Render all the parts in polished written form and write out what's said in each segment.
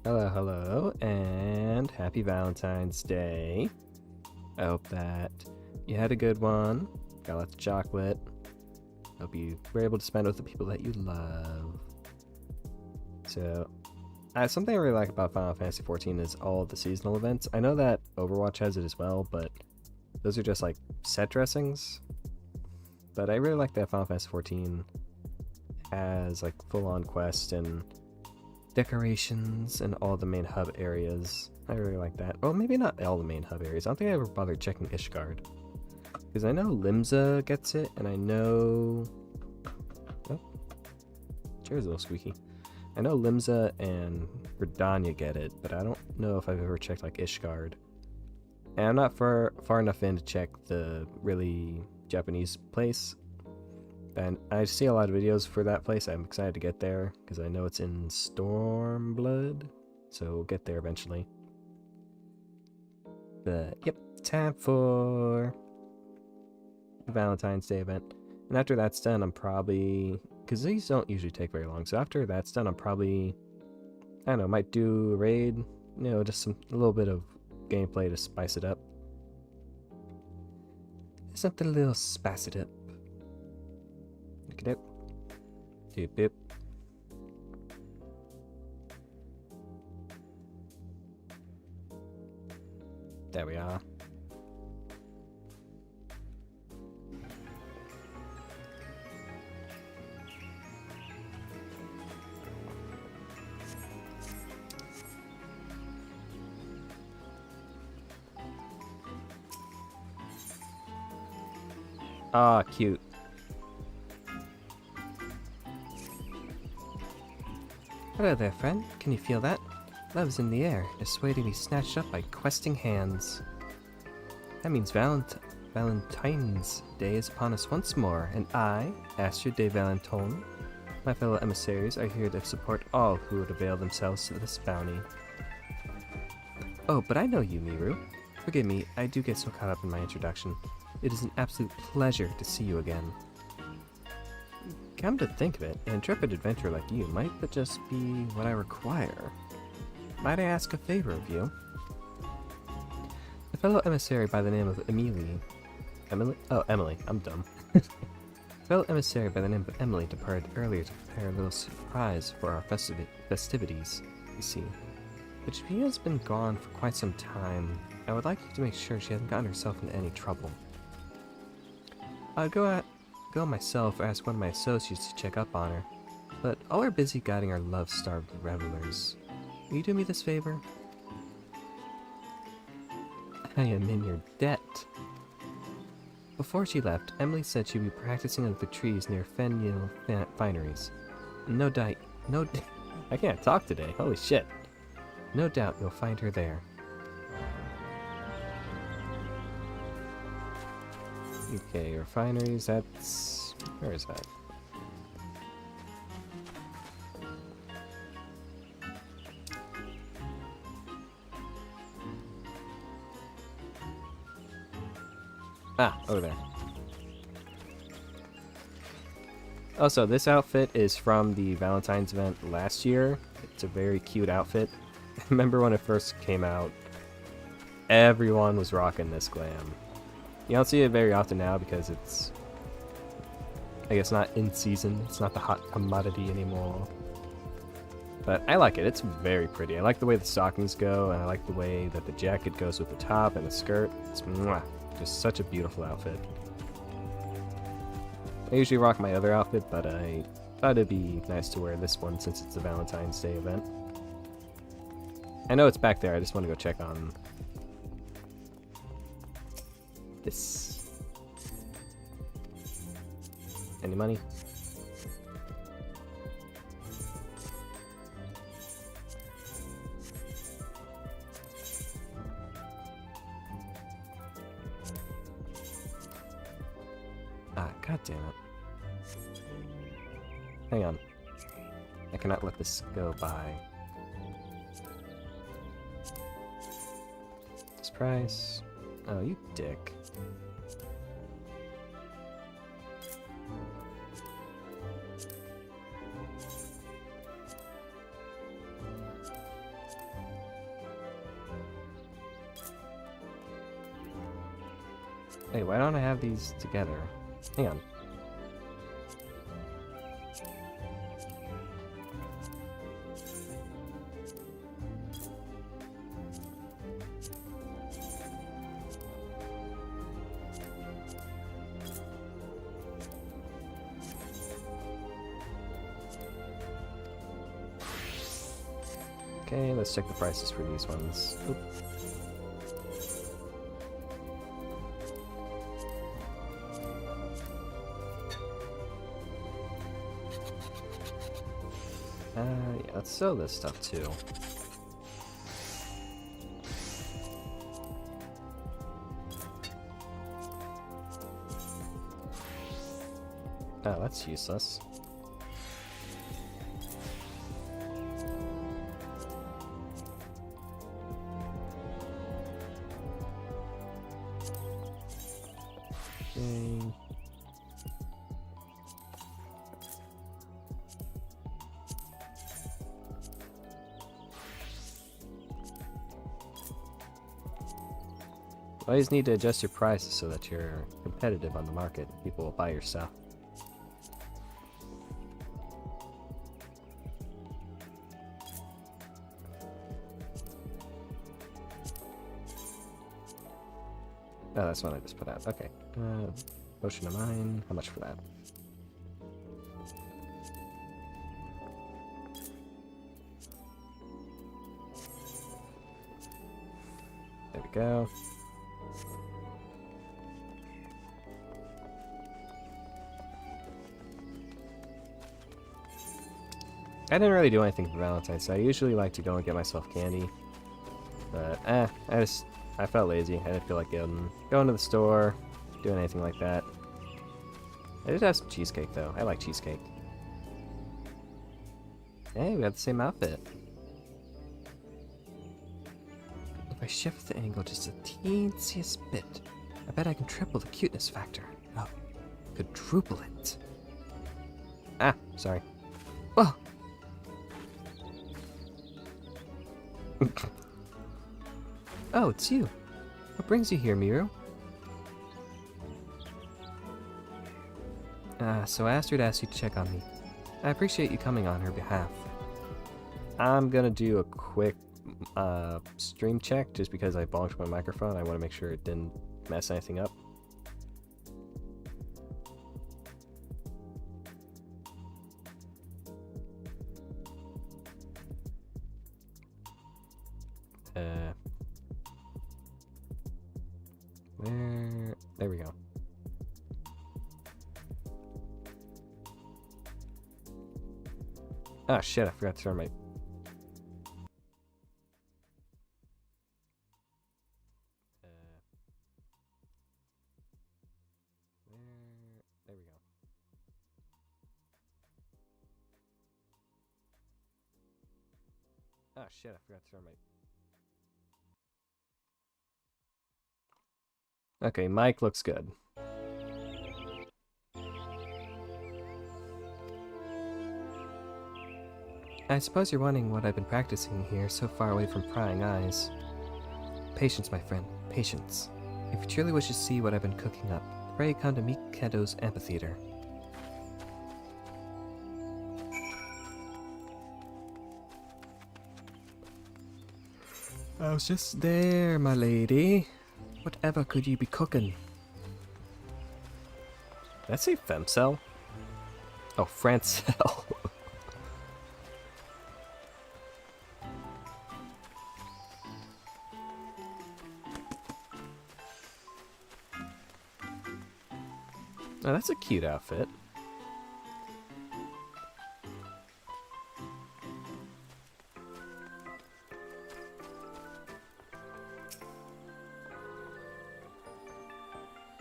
Hello, hello, and happy Valentine's Day. I hope that you had a good one, got lots of chocolate. Hope you were able to spend it with the people that you love. So, something I really like about Final Fantasy XIV is all the seasonal events. I know that Overwatch has it as well, but those are just like set dressings. But I really like that Final Fantasy XIV has like full-on quests and decorations and all the main hub areas. I really like that. Well, maybe not all the main hub areas. I don't think I ever bothered checking Ishgard. Because I know Limsa gets it, and I know... Oh, chair's a little squeaky. I know Limsa and Gridania get it, but I don't know if I've ever checked like Ishgard. And I'm not far enough in to check the really Japanese place. And I see a lot of videos for that place. I'm excited to get there because I know it's in Stormblood, so we'll get there eventually. But yep, time for the Valentine's Day event. And after that's done, I'm probably, because these don't usually take very long, so after that's done, I'm probably, I don't know, might do a raid, just a little bit of gameplay to spice it up. Something a little spice it up. Look it up. Doop boop. There we are. Ah, cute. Hello there, friend. Can you feel that? Love's in the air, just waiting to be snatched up by questing hands. That means Valentine's Day is upon us once more, and I, Astrid de Valentone, my fellow emissaries, are here to support all who would avail themselves to this bounty. Oh, but I know you, Miru. Forgive me, I do get so caught up in my introduction. It is an absolute pleasure to see you again. Come to think of it, an intrepid adventurer like you might but just be what I require. Might I ask a favor of you? A fellow emissary by the name of Emily? Oh, Emily. I'm dumb. A fellow emissary by the name of Emily departed earlier to prepare a little surprise for our festivities, you see. But she has been gone for quite some time. I would like you to make sure she hasn't gotten herself into any trouble. I'd go myself or ask one of my associates to check up on her, but all are busy guiding our love-starved revelers. Will you do me this favor? I am in your debt. Before she left, Emily said she'd be practicing under the trees near Fenil Fineries. I can't talk today, holy shit. No doubt you'll find her there. Okay, refineries, that's... where is that? Ah, over there. Also, this outfit is from the Valentine's event last year. It's a very cute outfit. Remember when it first came out, everyone was rocking this glam. You don't see it very often now because it's, I guess, not in season. It's not the hot commodity anymore. But I like it. It's very pretty. I like the way the stockings go, and I like the way that the jacket goes with the top and the skirt. It's mwah, just such a beautiful outfit. I usually rock my other outfit, but I thought it'd be nice to wear this one since it's the Valentine's Day event. I know it's back there. I just want to go check on this. Any money? Ah, god damn it. Hang on. I cannot let this go by. This price. Oh, you dick. Wait, why don't I have these together? Hang on. Okay, let's check the prices for these ones. Oop. Yeah, let's sell this stuff too. Oh, that's useless. Okay. You always need to adjust your prices so that you're competitive on the market. People will buy your stuff. Oh, that's what I just put out. Okay. Potion of mine. How much for that? There we go. I didn't really do anything for Valentine's Day. I usually like to go and get myself candy. But, I felt lazy. I didn't feel like going to the store, doing anything like that. I did have some cheesecake, though. I like cheesecake. Hey, we got the same outfit. If I shift the angle just a teensiest bit, I bet I can triple the cuteness factor. No, quadruple it. Ah, sorry. Whoa! Oh, it's you. What brings you here, Miru? So I asked her to ask you to check on me. I appreciate you coming on her behalf. I'm gonna do a quick stream check just because I bonked my microphone. I want to make sure it didn't mess anything up. There we go. Ah, shit, I forgot to turn my... There we go. Ah, shit, I forgot to turn my... Okay, mic looks good. I suppose you're wondering what I've been practicing here so far away from prying eyes. Patience, my friend, patience. If you truly wish to see what I've been cooking up, pray come to Mikado's amphitheater. I was just there, my lady. Whatever could you be cooking? Did I say femcel? Oh, Francel. Oh, that's a cute outfit.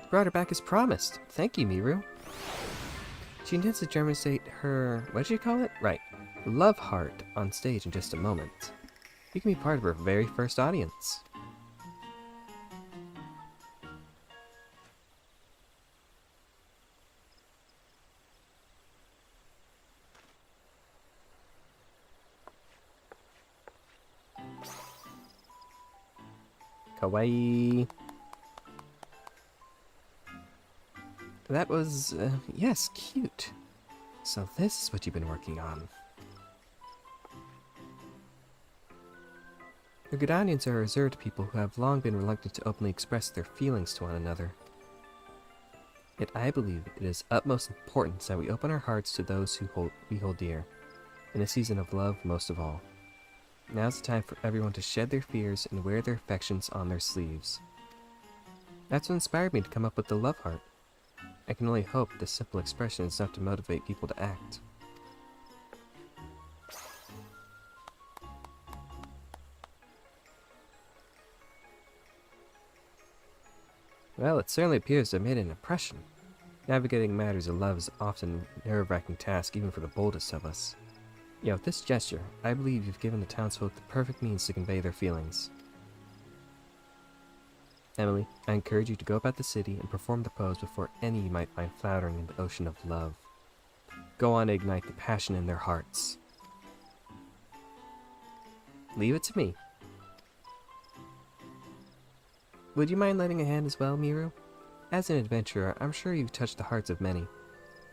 Brought her back as promised. Thank you, Miru. She intends to demonstrate her... what did you call it? Right. Love heart on stage in just a moment. You can be part of her very first audience. Kawaii. That was, yes, cute. So this is what you've been working on. The Gridanians are a reserved people who have long been reluctant to openly express their feelings to one another. Yet I believe it is utmost importance that we open our hearts to those we hold dear, in a season of love most of all. Now's the time for everyone to shed their fears and wear their affections on their sleeves. That's what inspired me to come up with the love heart. I can only hope this simple expression is enough to motivate people to act. Well, it certainly appears to have made an impression. Navigating matters of love is often a nerve-wracking task even for the boldest of us. Yet with this gesture, I believe you've given the townsfolk the perfect means to convey their feelings. Emily, I encourage you to go about the city and perform the pose before any you might find floundering in the ocean of love. Go on to ignite the passion in their hearts. Leave it to me. Would you mind lending a hand as well, Miru? As an adventurer, I'm sure you've touched the hearts of many.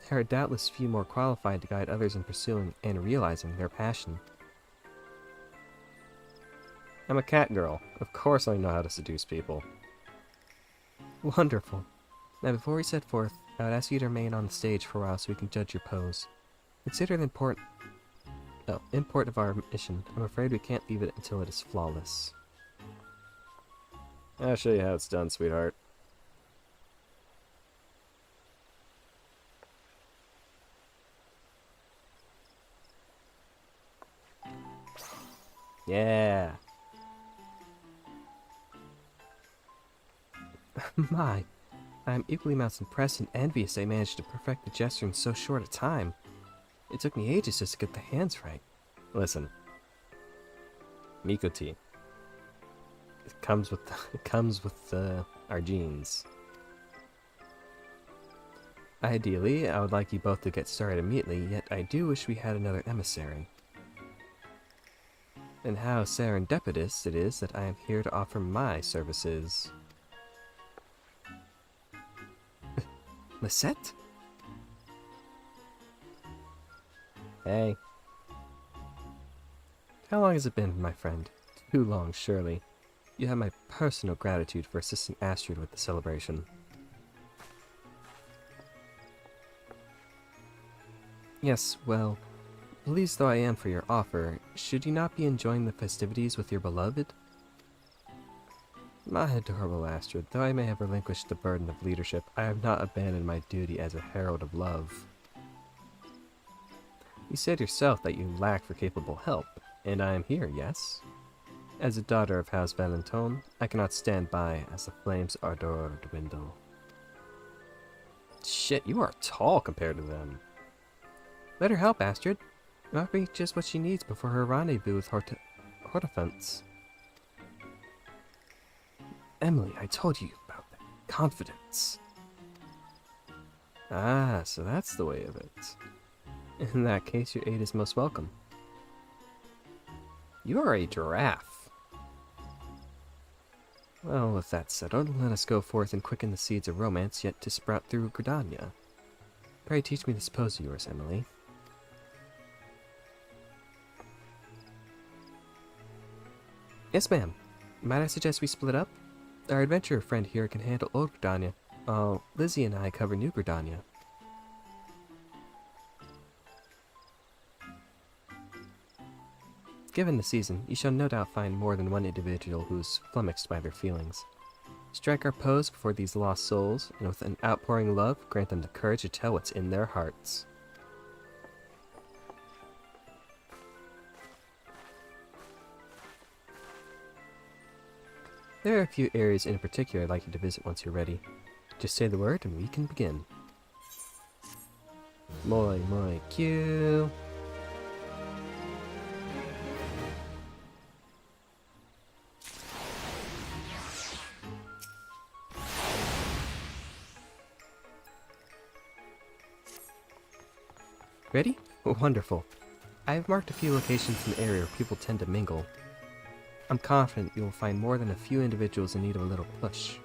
There are doubtless few more qualified to guide others in pursuing and realizing their passion. I'm a cat girl. Of course I know how to seduce people. Wonderful. Now before we set forth, I would ask you to remain on the stage for a while so we can judge your pose. Consider the import of our mission. I'm afraid we can't leave it until it is flawless. I'll show you how it's done, sweetheart. Yeah. My, I'm equally amounts impressed and envious I managed to perfect the gesture in so short a time. It took me ages just to get the hands right. Listen, Mikoti. It comes with our genes. Ideally, I would like you both to get started immediately, yet I do wish we had another emissary. And how serendipitous it is that I am here to offer my services. Lisette? Hey. How long has it been, my friend? Too long, surely. You have my personal gratitude for assisting Astrid with the celebration. Yes, well, pleased though I am for your offer, should you not be enjoying the festivities with your beloved? My adorable Astrid, though I may have relinquished the burden of leadership, I have not abandoned my duty as a herald of love. You said yourself that you lack for capable help, and I am here, yes? As a daughter of House Valentione, I cannot stand by as the flames ardor dwindle. Shit, you are tall compared to them. Let her help, Astrid. It might be just what she needs before her rendezvous with Hortefants. Emily, I told you about that. Confidence. Ah, so that's the way of it. In that case, your aid is most welcome. You are a giraffe. Well, with that settled, let us go forth and quicken the seeds of romance yet to sprout through Gridania. Pray teach me this pose of yours, Emily. Yes, ma'am. Might I suggest we split up? Our adventurer friend here can handle Old Gridania, while Lizzie and I cover New Gridania. Given the season, you shall no doubt find more than one individual who's flummoxed by their feelings. Strike our pose before these lost souls, and with an outpouring love, grant them the courage to tell what's in their hearts. There are a few areas in particular I'd like you to visit once you're ready. Just say the word and we can begin. Moi Q. Ready? Wonderful. I have marked a few locations in the area where people tend to mingle. I'm confident you will find more than a few individuals in need of a little push.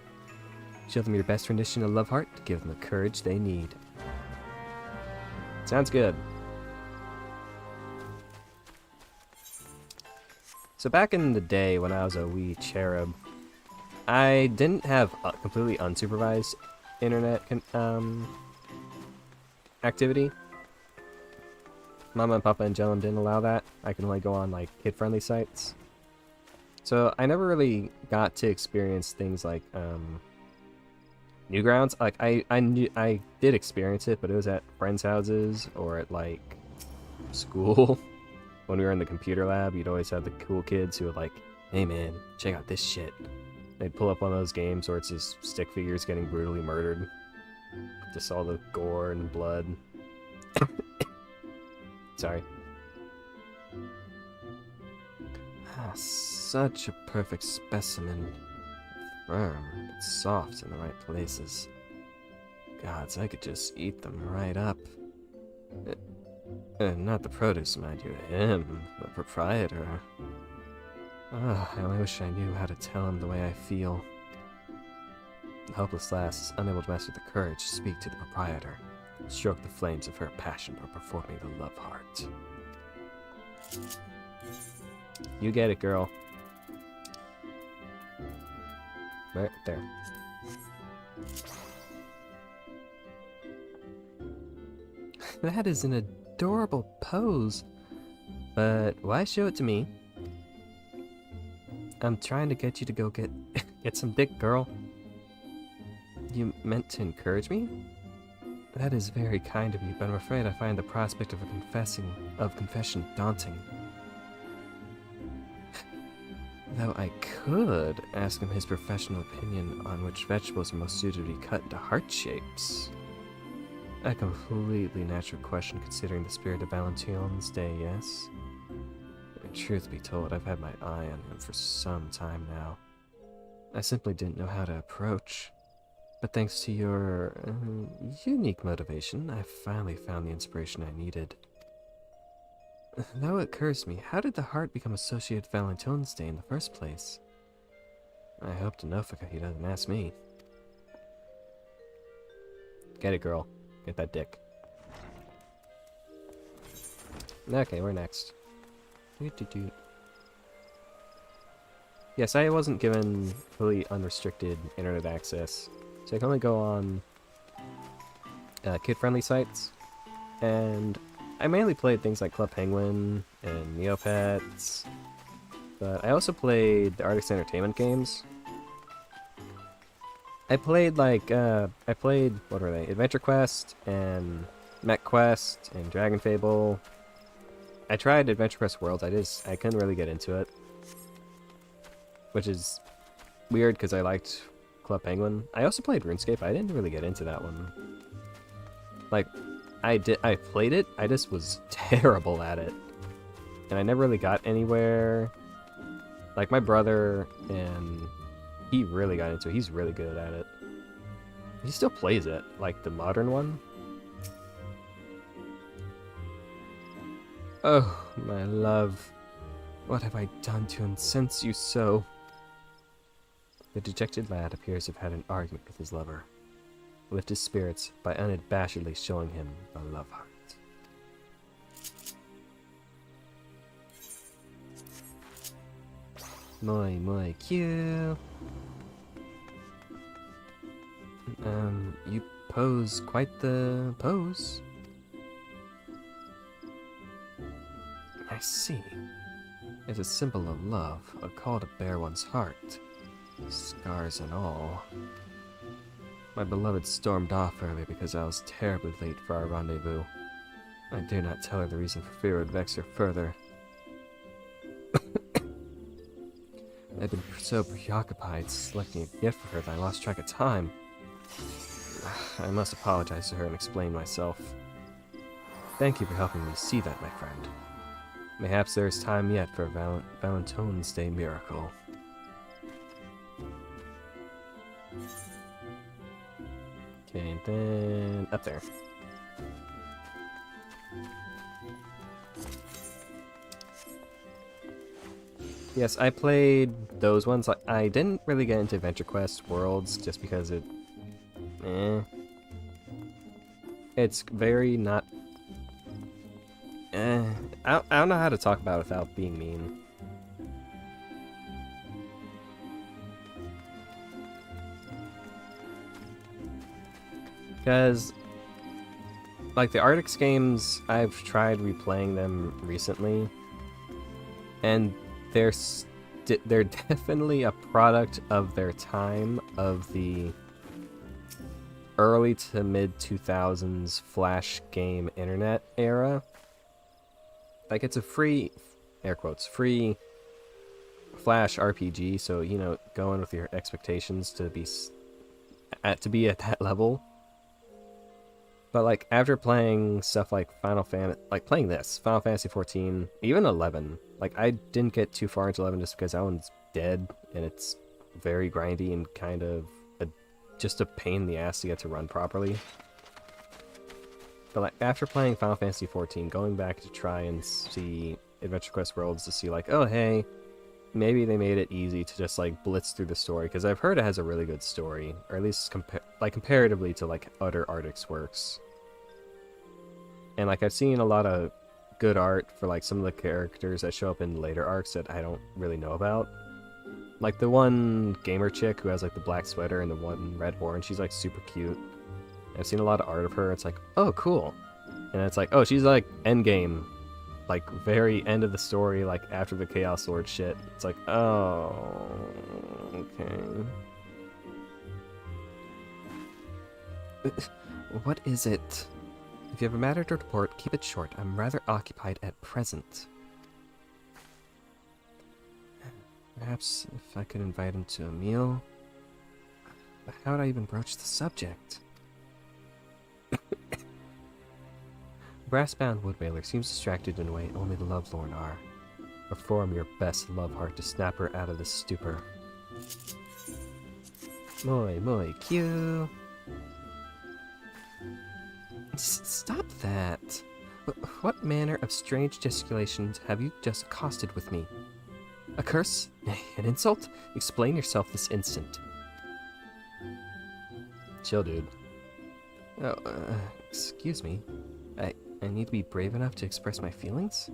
Show them your best rendition of Love Heart to give them the courage they need. Sounds good. So back in the day when I was a wee cherub, I didn't have completely unsupervised internet activity. Mama and Papa and Jellum didn't allow that. I can only go on like kid-friendly sites. So I never really got to experience things like Newgrounds. Like I did experience it, but it was at friends' houses or at like school. When we were in the computer lab, you'd always have the cool kids who were like, "Hey man, check out this shit." They'd pull up one of those games where it's just stick figures getting brutally murdered. Just all the gore and blood. Sorry. Ah, such a perfect specimen. Firm, but soft in the right places. Gods, I could just eat them right up. Not the produce, mind you, him, the proprietor. Ah, I only wish I knew how to tell him the way I feel. The helpless lass is unable to muster the courage to speak to the proprietor, stroke the flames of her passion, or perform me the love heart. You get it, girl. Right there. That is an adorable pose, but why show it to me? I'm trying to get you to go get some dick, girl. You meant to encourage me? That is very kind of you, but I'm afraid I find the prospect of confession daunting. Though I could ask him his professional opinion on which vegetables are most suited to be cut into heart shapes. A completely natural question considering the spirit of Valentione's day, yes? Truth be told, I've had my eye on him for some time now. I simply didn't know how to approach. But thanks to your unique motivation, I finally found the inspiration I needed. Though it occurs to me, how did the heart become associated with Valentine's Day in the first place? I hope to know if he doesn't ask me. Get it, girl. Get that dick. Okay, we're next. Yes, I wasn't given fully unrestricted internet access, so I can only go on kid-friendly sites, and I mainly played things like Club Penguin and Neopets, but I also played the Artist Entertainment games. I played like, what were they? Adventure Quest, and Mech Quest, and Dragon Fable. I tried Adventure Quest Worlds, I couldn't really get into it. Which is weird, because I liked Club Penguin. I also played RuneScape, I didn't really get into that one. Like, I played it, I just was terrible at it. And I never really got anywhere. Like, my brother, and he really got into it, he's really good at it. He still plays it, like the modern one. Oh, my love, what have I done to incense you so? The dejected lad appears to have had an argument with his lover. Lift his spirits by unabashedly showing him the love heart. Muy cute. You pose quite the pose. I see. It's a symbol of love, a call to bare one's heart. Scars and all. My beloved stormed off earlier because I was terribly late for our rendezvous. I dare not tell her the reason for fear it would vex her further. I've been so preoccupied selecting a gift for her that I lost track of time. I must apologize to her and explain myself. Thank you for helping me see that, my friend. Perhaps there is time yet for a Valentine's Day miracle. Okay, and then up there. Yes, I played those ones. I didn't really get into Adventure Quest Worlds just because it eh. It's very not... I don't know how to talk about it without being mean. Because, like, the Arctics games, I've tried replaying them recently, and they're definitely a product of their time, of the early to mid 2000s Flash game internet era. Like, it's a free, air quotes, free Flash RPG, so, you know, go in with your expectations to be at that level. But, like, after playing stuff like Final Fantasy XIV, even 11, like, I didn't get too far into 11 just because that one's dead, and it's very grindy and kind of just a pain in the ass to get to run properly. But, like, after playing Final Fantasy XIV, going back to try and see Adventure Quest Worlds to see, like, oh, hey, maybe they made it easy to just, like, blitz through the story, because I've heard it has a really good story, or at least comparatively to, like, other Arctics works. And, like, I've seen a lot of good art for, like, some of the characters that show up in later arcs that I don't really know about. Like, the one gamer chick who has, like, the black sweater and the one red horn, she's, like, super cute. I've seen a lot of art of her, it's like, oh, cool. And it's like, oh, she's, like, endgame. Like, very end of the story, like, after the Chaos Sword shit. It's like, oh, okay. What is it? If you have a matter to report, keep it short. I'm rather occupied at present. Perhaps if I could invite him to a meal. But how would I even broach the subject? Brass-bound woodwhaler seems distracted in a way only the lovelorn are. Perform your best, love heart, to snap her out of this stupor. Moi, Q. Stop that! What manner of strange gesticulations have you just accosted with me? A curse? An insult? Explain yourself this instant. Chill, dude. Oh, excuse me. I need to be brave enough to express my feelings?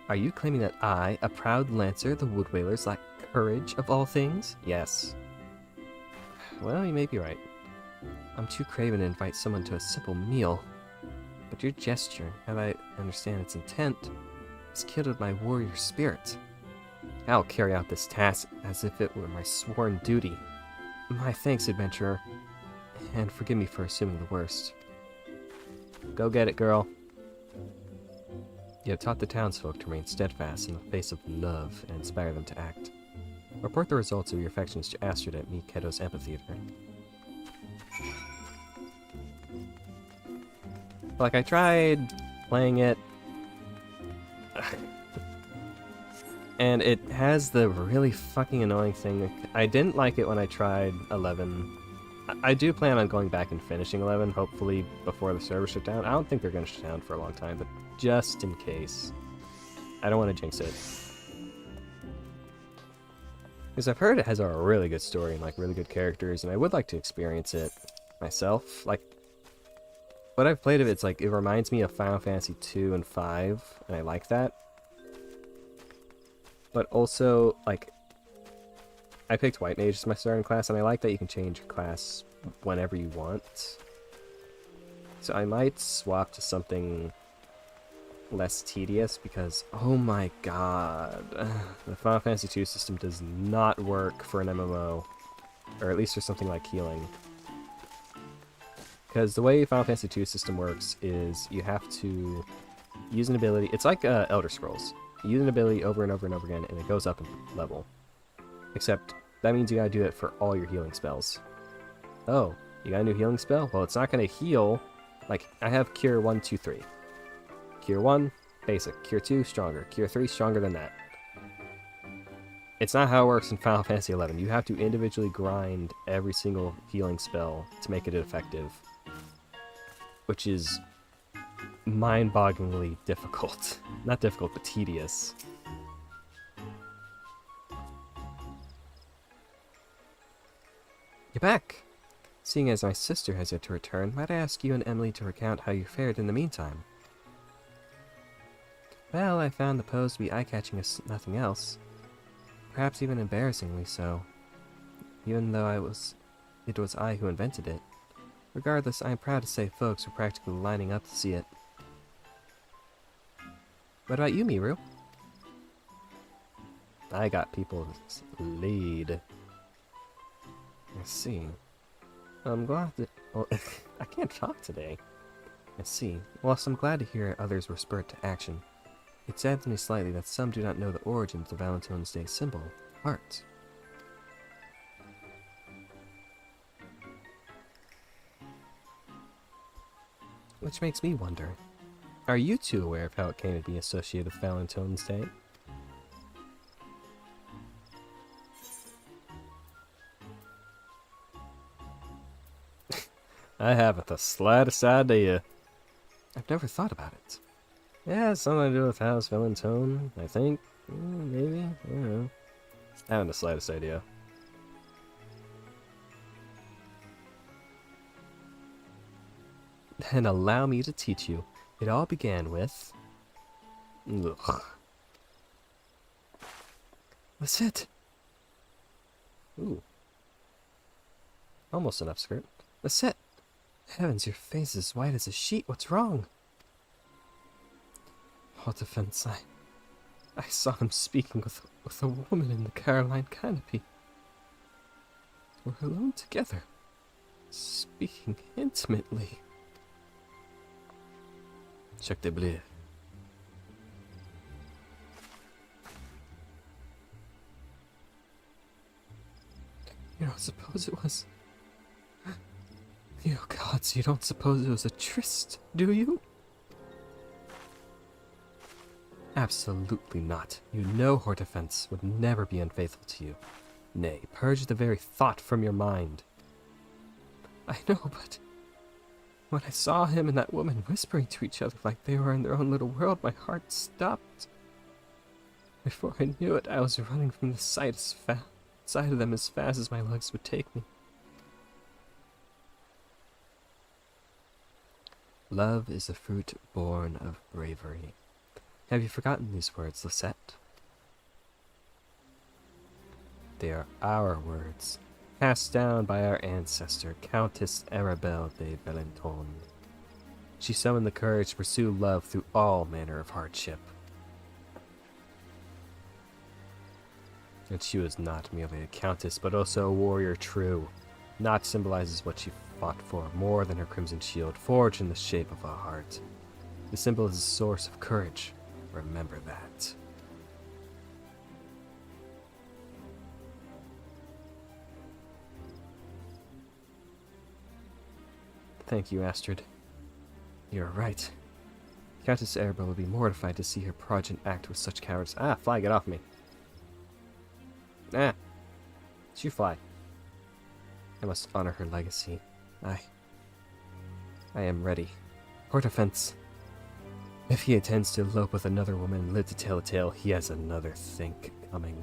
Are you claiming that I, a proud lancer, the woodwhalers, lack courage of all things? Yes. Well, you may be right. I'm too craven to invite someone to a simple meal. But your gesture, now that I understand its intent, has kindled my warrior spirit. I'll carry out this task as if it were my sworn duty. My thanks, adventurer. And forgive me for assuming the worst. Go get it, girl. You have taught the townsfolk to remain steadfast in the face of love and inspire them to act. Report the results of your affections to Astrid at Mikedo's amphitheater. Like, I tried playing it, and it has the really fucking annoying thing. I didn't like it when I tried 11. I do plan on going back and finishing 11, hopefully before the server shut down. I don't think they're going to shut down for a long time, but just in case. I don't want to jinx it. Because I've heard it has a really good story and, like, really good characters, and I would like to experience it myself. Like, what I've played of it's like, it reminds me of Final Fantasy 2 and 5, and I like that. But also, like, I picked White Mage as my starting class, and I like that you can change your class whenever you want. So I might swap to something less tedious, because, oh my god, the Final Fantasy 2 system does not work for an MMO, or at least for something like healing. Because the way Final Fantasy 2 system works is you have to use an ability. It's like Elder Scrolls. You use an ability over and over and over again, and it goes up in level. Except that means you gotta do it for all your healing spells. Oh, you got a new healing spell? Well, it's not gonna heal. Like, I have Cure 1, 2, 3. Cure 1, basic. Cure 2, stronger. Cure 3, stronger than that. It's not how it works in Final Fantasy 11. You have to individually grind every single healing spell to make it effective. Which is mind-bogglingly difficult. Not difficult, but tedious. You're back! Seeing as my sister has yet to return, might I ask you and Emily to recount how you fared in the meantime? Well, I found the pose to be eye-catching as nothing else. Perhaps even embarrassingly so. Even though it was I who invented it. Regardless, I am proud to say folks were practically lining up to see it. What about you, Miru? I got people's lead. I see. I'm glad that... Well, I can't talk today. I see. Whilst I'm glad to hear others were spurred to action, it saddens me slightly that some do not know the origin of the Valentine's Day symbol, heart. Which makes me wonder, are you two aware of how it came to be associated with Valentine's Day? I haven't the slightest idea. I've never thought about it. Yeah, something to do with House Valentone, I think. Maybe? I don't know. I haven't the slightest idea. Then allow me to teach you. It all began with... Ugh. That's it. Ooh. Almost an upskirt. That's it. Heavens, your face is white as a sheet. What's wrong? Oh, defense, I saw him speaking with a woman in the Caroline canopy. We're alone together, speaking intimately. Check de bleu. You don't suppose it was... You gods, you don't suppose it was a tryst, do you? Absolutely not. You know Hortefence would never be unfaithful to you. Nay, purge the very thought from your mind. I know, but... When I saw him and that woman whispering to each other like they were in their own little world, my heart stopped. Before I knew it, I was running from the sight of them as fast as my legs would take me. Love is a fruit born of bravery. Have you forgotten these words, Lisette? They are our words, passed down by our ancestor, Countess Arabelle de Valentone. She summoned the courage to pursue love through all manner of hardship. And she was not merely a countess, but also a warrior true. Not symbolizes what she fought for, more than her crimson shield, forged in the shape of a heart. The symbol is a source of courage. Remember that. Thank you, Astrid. You're right. Countess Arabelle will be mortified to see her progeny act with such cowardice. Ah, fly, get off me. Ah. It's you, fly. I must honor her legacy. I am ready. Hortefence. If he intends to elope with another woman and live to tell a tale, he has another think coming.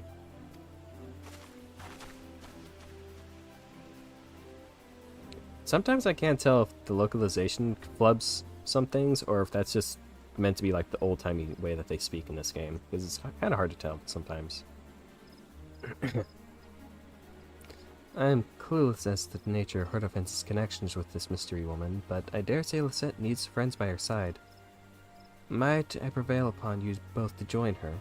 Sometimes I can't tell if the localization flubs some things, or if that's just meant to be like the old-timey way that they speak in this game, because it's kind of hard to tell sometimes. I am clueless as to the nature of Hortefence's connections with this mystery woman, but I dare say Lisette needs friends by her side. Might I prevail upon you both to join her?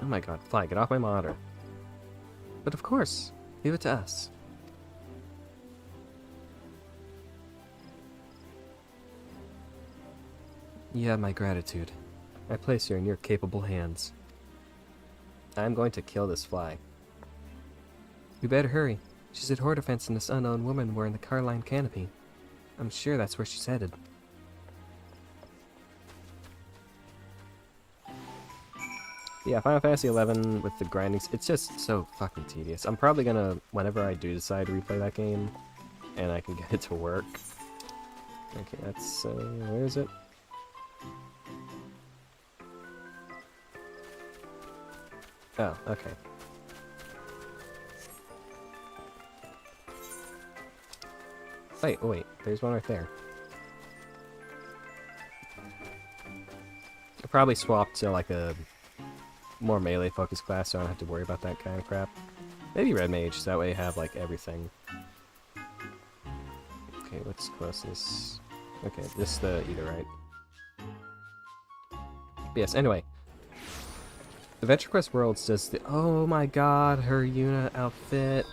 Oh my god, fly, get off my monitor. But of course, leave it to us. You have my gratitude. I place her in your capable hands. I'm going to kill this fly. We better hurry. She said Hortefence and this unknown woman were in the Caroline canopy. I'm sure that's where she's headed. Yeah, Final Fantasy XI with the grinding, it's just so fucking tedious. I'm probably gonna, whenever I do decide to replay that game, and I can get it to work. Okay, that's, where is it? Oh, okay. Wait, oh wait, there's one right there. I'll probably swap to like a more melee focused class so I don't have to worry about that kind of crap. Maybe red mage, so that way I have like everything. Okay, what's closest? Okay, this is the either right. But yes, anyway. Adventure Quest Worlds does the— oh my god, her Yuna outfit.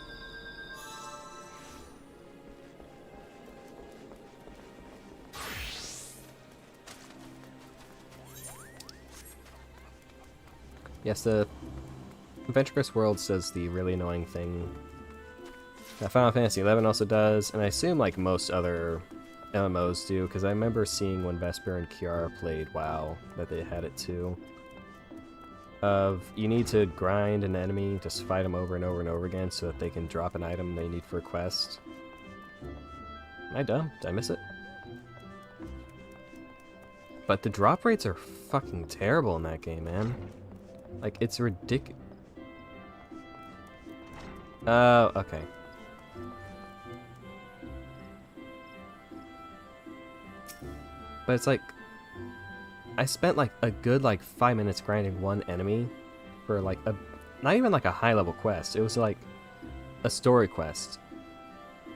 Yes, the Adventure Quest Worlds does the really annoying thing that Final Fantasy XI also does, and I assume like most other MMOs do, because I remember seeing when Vesper and Kiara played WoW that they had it too. Of you need to grind an enemy, just fight them over and over and over again so that they can drop an item they need for a quest. Am I dumb? Did I miss it? But the drop rates are fucking terrible in that game, man. Like, it's ridiculous. Oh, okay. But it's like, I spent like a good like 5 minutes grinding one enemy for like a, not even like a high level quest. It was like a story quest.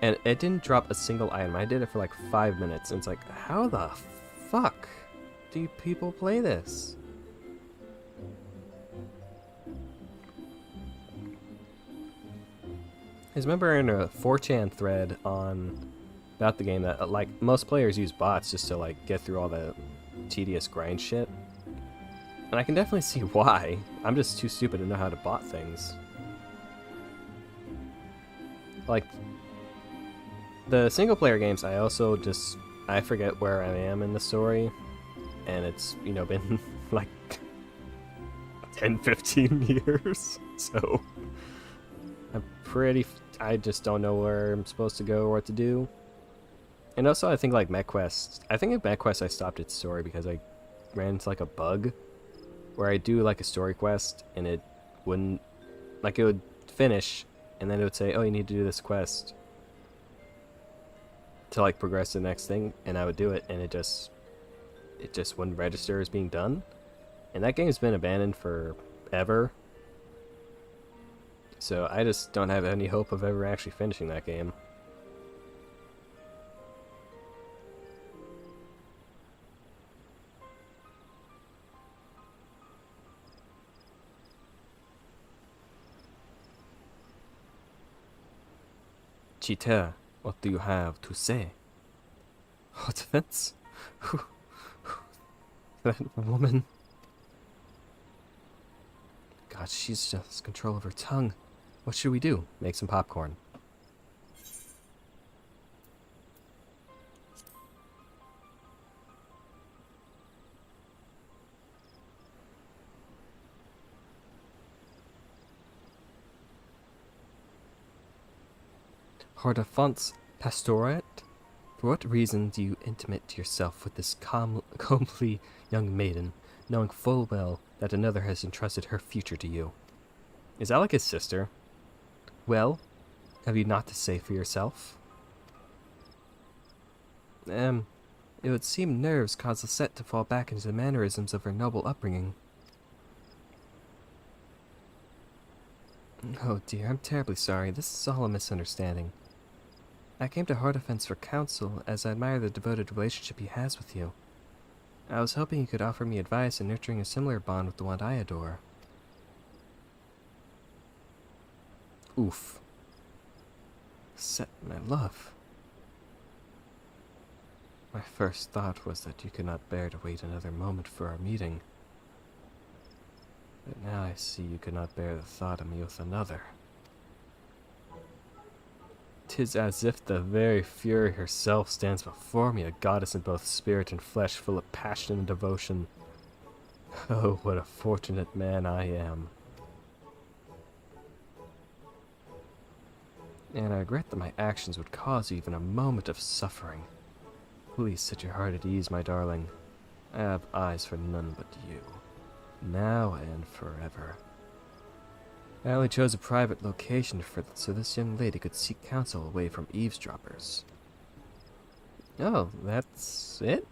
And it didn't drop a single item. I did it for like 5 minutes. And it's like, how the fuck do people play this? I remember in a 4chan thread on about the game that like most players use bots just to like get through all the tedious grind shit. And I can definitely see why. I'm just too stupid to know how to bot things. Like the single player games, I also just I forget where I am in the story, and it's, you know, been like 10-15 years. So I'm pretty I just don't know where I'm supposed to go or what to do. And also I think like MechQuest, I think in MechQuest I stopped its story because I ran into like a bug where I do like a story quest and it wouldn't, like it would finish and then it would say, oh, you need to do this quest to like progress to the next thing, and I would do it and it just wouldn't register as being done. And that game's been abandoned forever. So I just don't have any hope of ever actually finishing that game. Cheetah, what do you have to say? What offense? That woman. God, she's just control of her tongue. What should we do? Make some popcorn. Hordafant's pastorate? For what reason do you intimate yourself with this comely young maiden, knowing full well that another has entrusted her future to you? Is that like his sister? Well, have you not to say for yourself? It would seem nerves cause Lisette to fall back into the mannerisms of her noble upbringing. Oh dear, I'm terribly sorry. This is all a misunderstanding. I came to Hardefence for counsel, as I admire the devoted relationship he has with you. I was hoping you could offer me advice in nurturing a similar bond with the one I adore. Oof. Set, my love. My first thought was that you could not bear to wait another moment for our meeting. But now I see you could not bear the thought of me with another. 'Tis as if the very Fury herself stands before me, a goddess in both spirit and flesh, full of passion and devotion. Oh, what a fortunate man I am. And I regret that my actions would cause you even a moment of suffering. Please set your heart at ease, my darling. I have eyes for none but you, now and forever. I only chose a private location so this young lady could seek counsel away from eavesdroppers. Oh, that's it?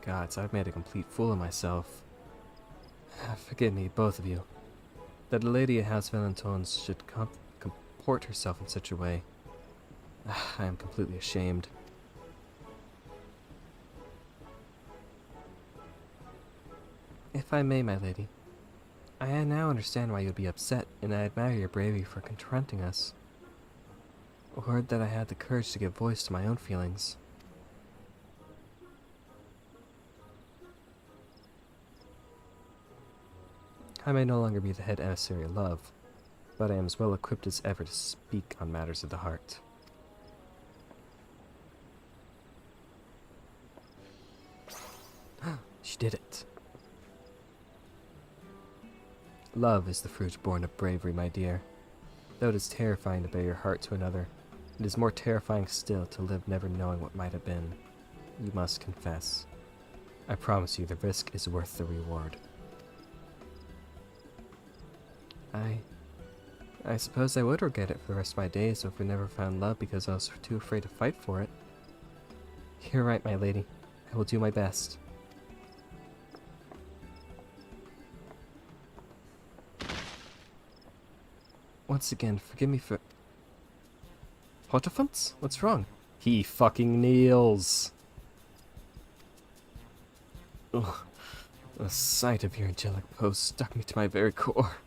Gods, I've made a complete fool of myself. Forgive me, both of you. That a lady at House Valentone's should comport herself in such a way. I am completely ashamed. If I may, my lady, I now understand why you'd be upset, and I admire your bravery for confronting us. Or that I had the courage to give voice to my own feelings. I may no longer be the head emissary of love, but I am as well equipped as ever to speak on matters of the heart. She did it. Love is the fruit born of bravery, my dear. Though it is terrifying to bare your heart to another, it is more terrifying still to live never knowing what might have been. You must confess. I promise you the risk is worth the reward. I suppose I would regret it for the rest of my days if we never found love because I was too afraid to fight for it. You're right, my lady. I will do my best. Once again, forgive me for... Hotafants? What's wrong? He fucking kneels. Ugh. The sight of your angelic pose stuck me to my very core.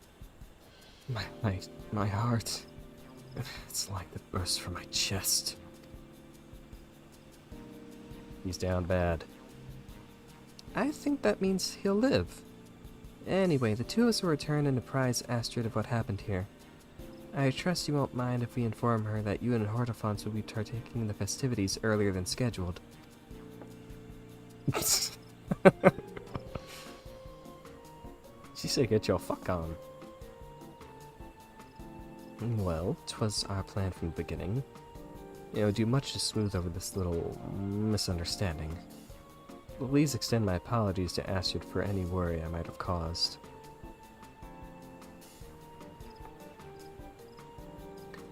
My heart. It's like the burst from my chest. He's down bad. I think that means he'll live. Anyway, the two of us will return and apprise Astrid of what happened here. I trust you won't mind if we inform her that you and Hortefants will be partaking in the festivities earlier than scheduled. She said get your fuck on. Well, 'twas our plan from the beginning. It would do much to smooth over this little misunderstanding. Please extend my apologies to Astrid for any worry I might have caused.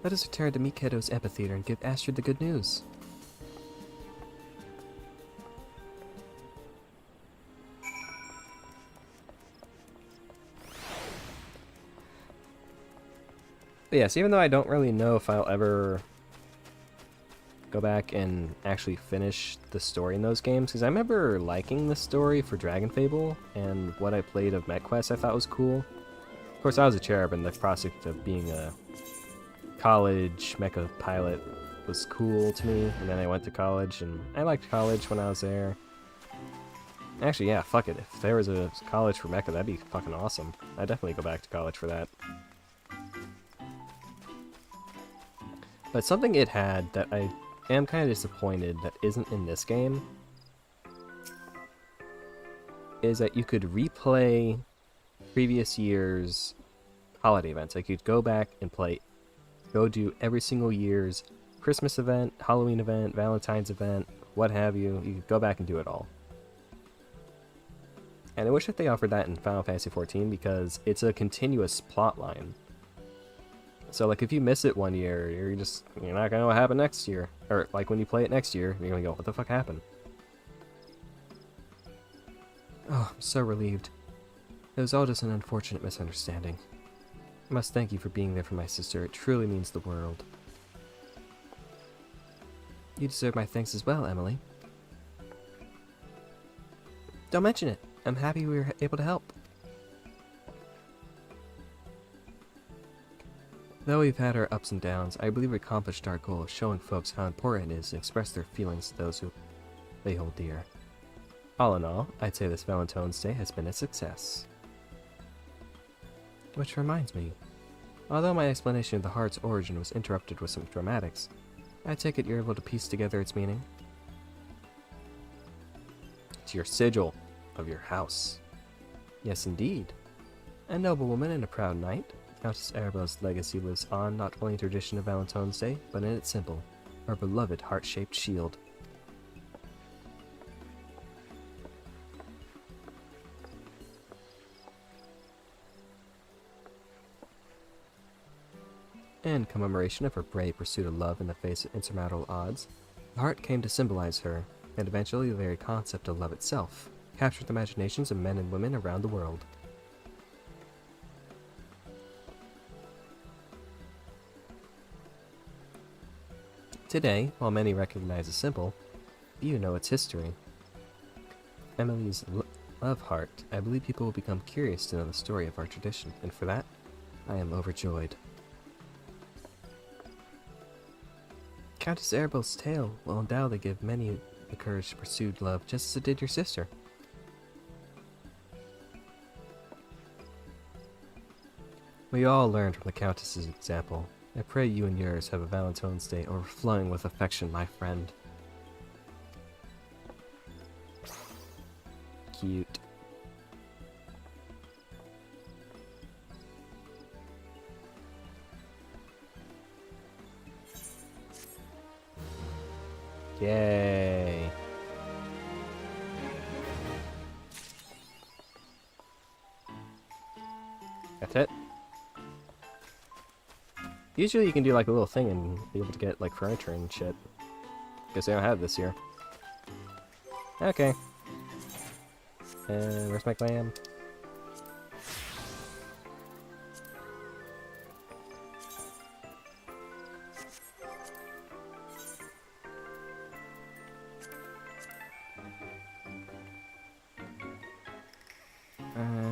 Let us return to Mikedo's amphitheater and give Astrid the good news. But yes, even though I don't really know if I'll ever go back and actually finish the story in those games, because I remember liking the story for Dragon Fable, and what I played of MechQuest I thought was cool. Of course, I was a cherub, and the prospect of being a college mecha pilot was cool to me, and then I went to college, and I liked college when I was there. Actually, yeah, fuck it. If there was a college for mecha, that'd be fucking awesome. I'd definitely go back to college for that. But something it had that I am kind of disappointed that isn't in this game is that you could replay previous year's holiday events. Like, you'd go back and go do every single year's Christmas event, Halloween event, Valentine's event, what have you. You could go back and do it all. And I wish that they offered that in Final Fantasy XIV because it's a continuous plot line. So, like, if you miss it one year, you're not gonna know what happened next year. Or, like, when you play it next year, you're gonna go, what the fuck happened? Oh, I'm so relieved. It was all just an unfortunate misunderstanding. I must thank you for being there for my sister. It truly means the world. You deserve my thanks as well, Emily. Don't mention it. I'm happy we were able to help. Though we've had our ups and downs, I believe we accomplished our goal of showing folks how important it is to express their feelings to those who they hold dear. All in all, I'd say this Valentine's Day has been a success. Which reminds me, although my explanation of the heart's origin was interrupted with some dramatics, I take it you're able to piece together its meaning? It's your sigil of your house. Yes, indeed. A noble woman and a proud knight, Countess Arabella's legacy lives on not only in tradition of Valentine's Day, but in its symbol, her beloved heart-shaped shield. In commemoration of her brave pursuit of love in the face of insurmountable odds, The heart came to symbolize her, and eventually the very concept of love itself captured the imaginations of men and women around the world. Today, while many recognize the symbol, few know its history. Emily's love heart, I believe people will become curious to know the story of our tradition, and for that, I am overjoyed. Countess Arabelle's tale will undoubtedly give many the courage to pursue love just as it did your sister. We all learned from the Countess's example. I pray you and yours have a Valentine's Day overflowing with affection, my friend. Cute. Yay. That's it. Usually you can do like a little thing and be able to get like furniture and shit. Guess they don't have it this year. Okay. Where's my clam?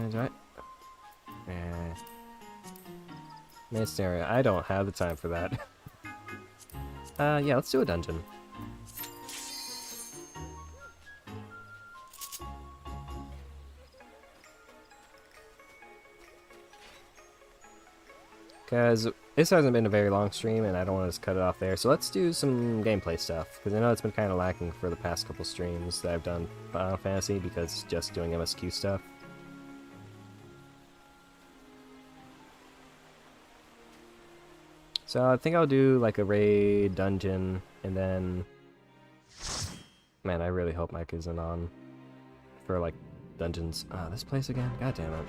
Do I? Missed area. I don't have the time for that. Yeah, let's do a dungeon. Because this hasn't been a very long stream and I don't want to just cut it off there, so let's do some gameplay stuff. Because I know it's been kind of lacking for the past couple streams that I've done Final Fantasy because just doing MSQ stuff. So I think I'll do like a raid dungeon and then... Man, I really hope Mike isn't on for like dungeons. Ah, this place again? God damn it.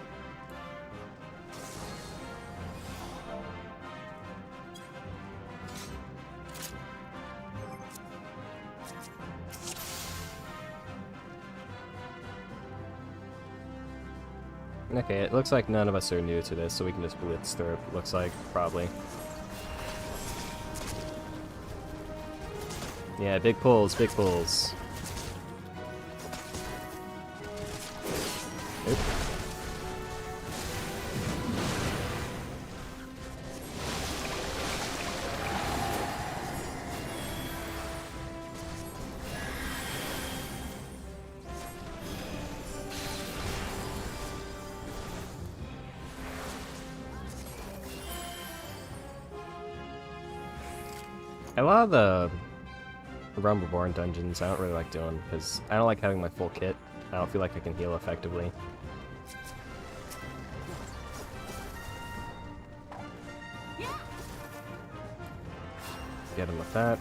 Okay, it looks like none of us are new to this, so we can just blitz through it, looks like, probably. Yeah, big pulls, big pulls. Oop. A lot of the Realm Reborn dungeons I don't really like doing, because I don't like having my full kit. I don't feel like I can heal effectively. Get him with that.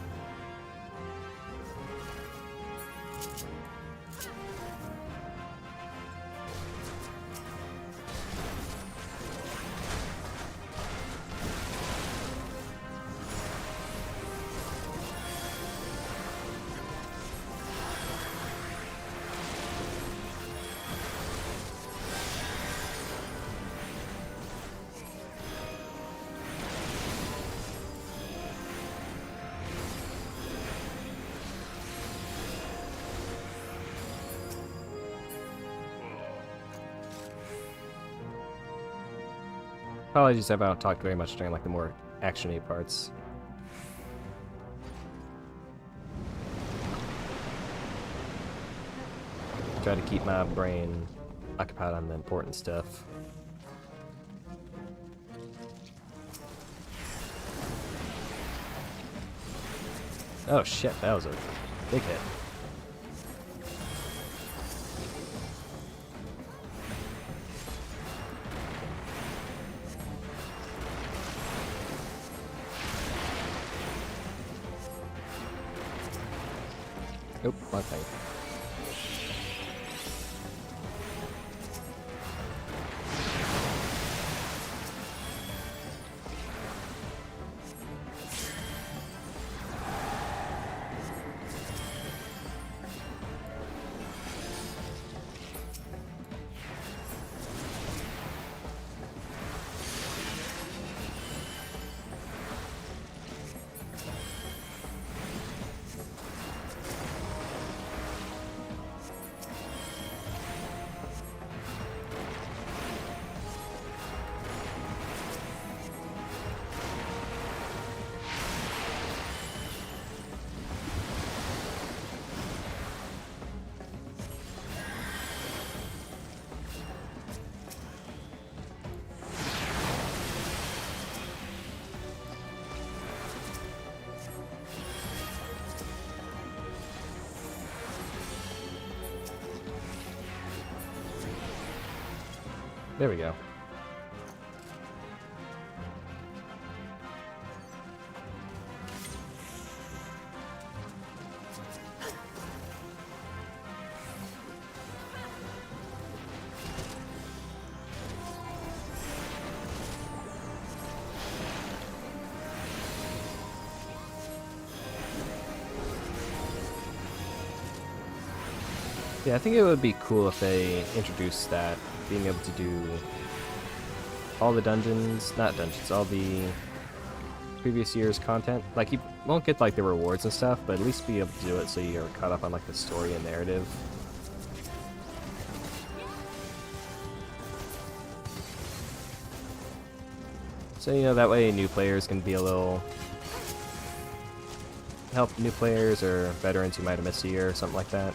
Apologies if I don't talk very much during like the more action-y parts. Try to keep my brain occupied on the important stuff. Oh shit, that was a big hit. Nope, wrong thing. There we go. Yeah, I think it would be cool if they introduced that, being able to do all the dungeons, not dungeons, all the previous year's content. Like, you won't get, like, the rewards and stuff, but at least be able to do it so you're caught up on, like, the story and narrative. So, you know, that way new players can be a little... help new players or veterans who might have missed a year or something like that.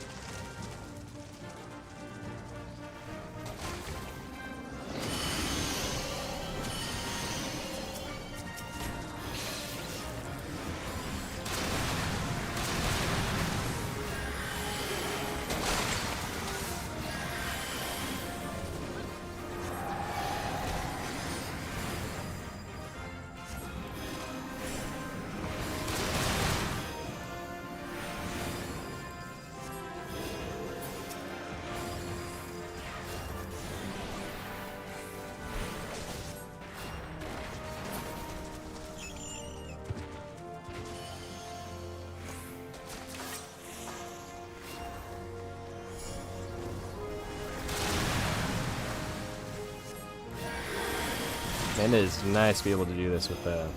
And it is nice to be able to do this with the,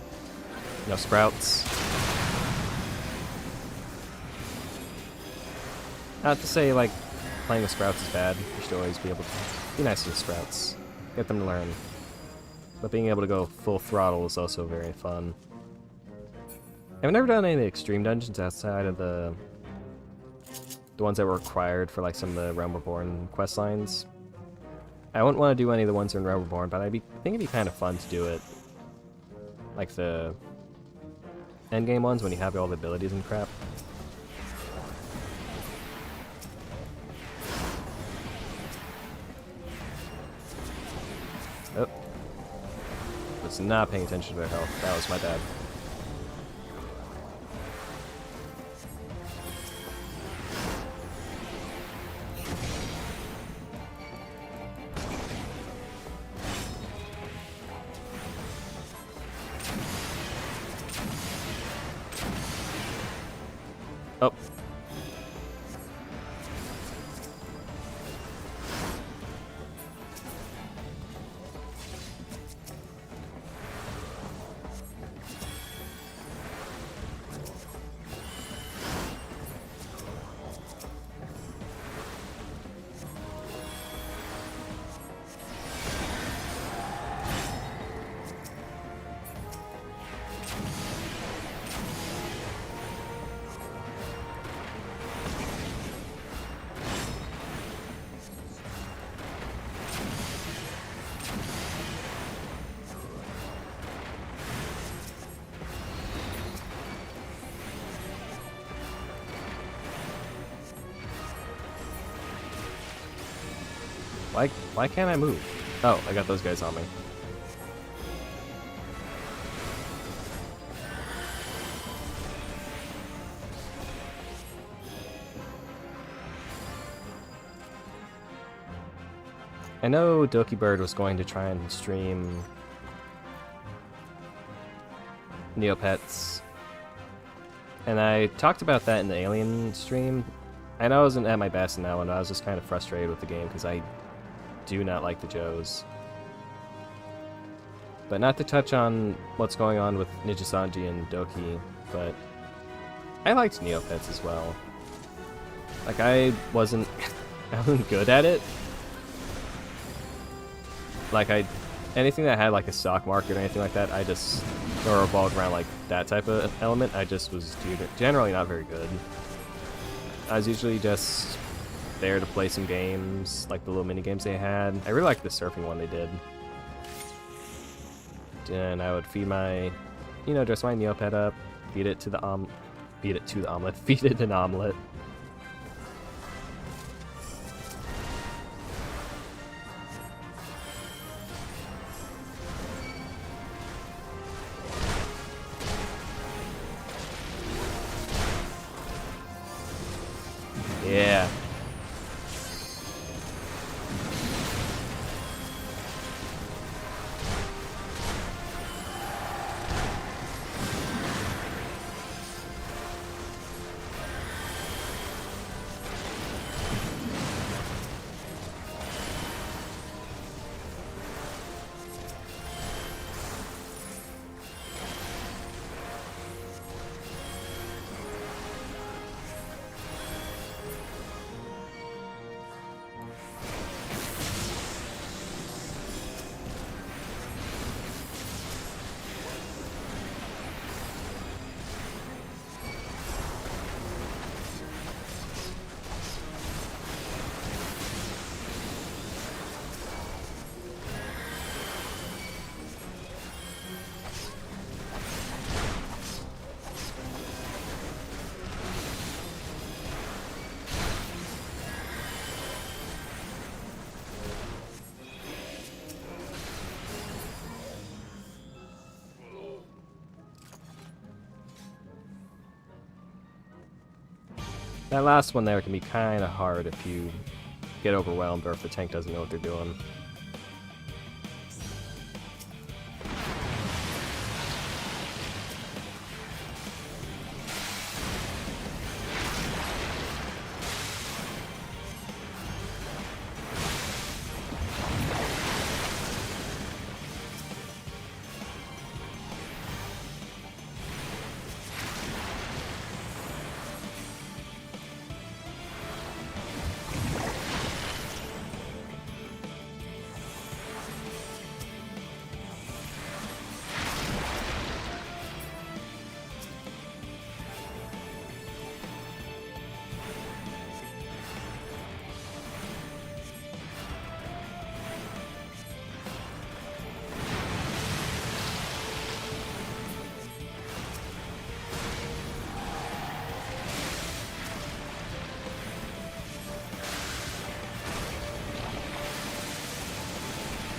you know, sprouts. Not to say, like, playing with sprouts is bad. You should always be able to be nice to the sprouts. Get them to learn. But being able to go full throttle is also very fun. I've never done any of the extreme dungeons outside of the ones that were required for, like, some of the Realm Reborn quest lines. I wouldn't want to do any of the ones in Realm Reborn, but I think it'd be kind of fun to do it. Like the endgame ones when you have all the abilities and crap. Oh. Was not paying attention to their health. That was my bad. Oh. Why can't I move? Oh, I got those guys on me. I know Doki Bird was going to try and stream Neopets, and I talked about that in the Alien stream. I know I wasn't at my best in that one, but I was just kind of frustrated with the game because I do not like the Joes. But not to touch on what's going on with Ninja Sanji and Doki, but I liked Neopets as well. Like, I wasn't good at it. Like, anything that had like a stock market or anything like that, or revolved around like that type of element, I just was generally not very good. I was usually just there to play some games, like the little mini games they had. I really liked the surfing one they did. And I would feed my, dress my Neopet up, feed it to the omelet, feed it an omelet. That last one there can be kind of hard if you get overwhelmed or if the tank doesn't know what they're doing.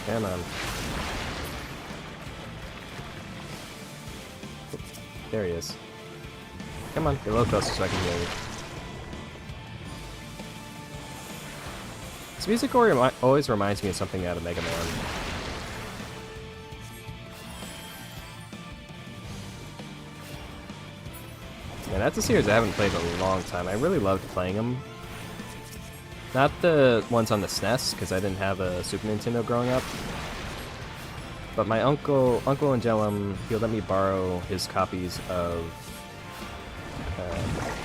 Come on. There he is. Come on, get a little closer so I can hear you. This music always reminds me of something out of Mega Man. Yeah, that's a series I haven't played in a long time. I really loved playing them. Not the ones on the SNES, because I didn't have a Super Nintendo growing up. But my Uncle Angelum, he'll let me borrow his copies of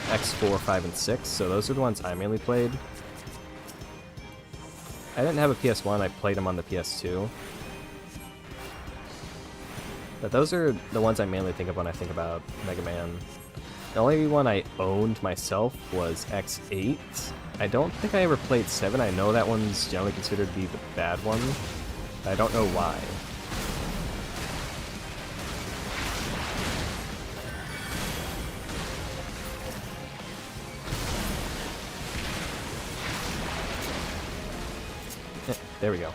X4, 5, and 6, so those are the ones I mainly played. I didn't have a PS1, I played them on the PS2. But those are the ones I mainly think of when I think about Mega Man. The only one I owned myself was X8. I don't think I ever played 7. I know that one's generally considered to be the bad one. I don't know why. There we go.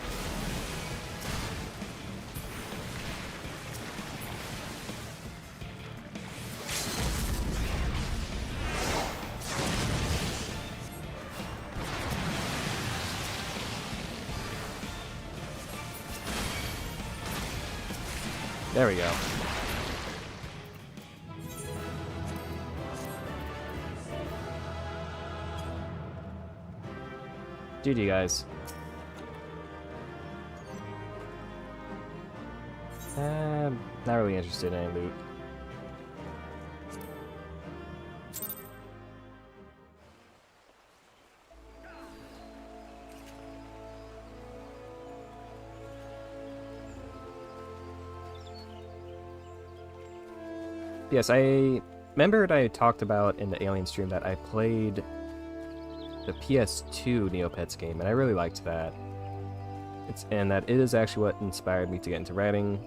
There we go. GG, guys. Not really interested in any loot. Yes, I remembered I talked about in the Alien stream that I played the PS2 Neopets game, and I really liked that. And that is actually what inspired me to get into writing.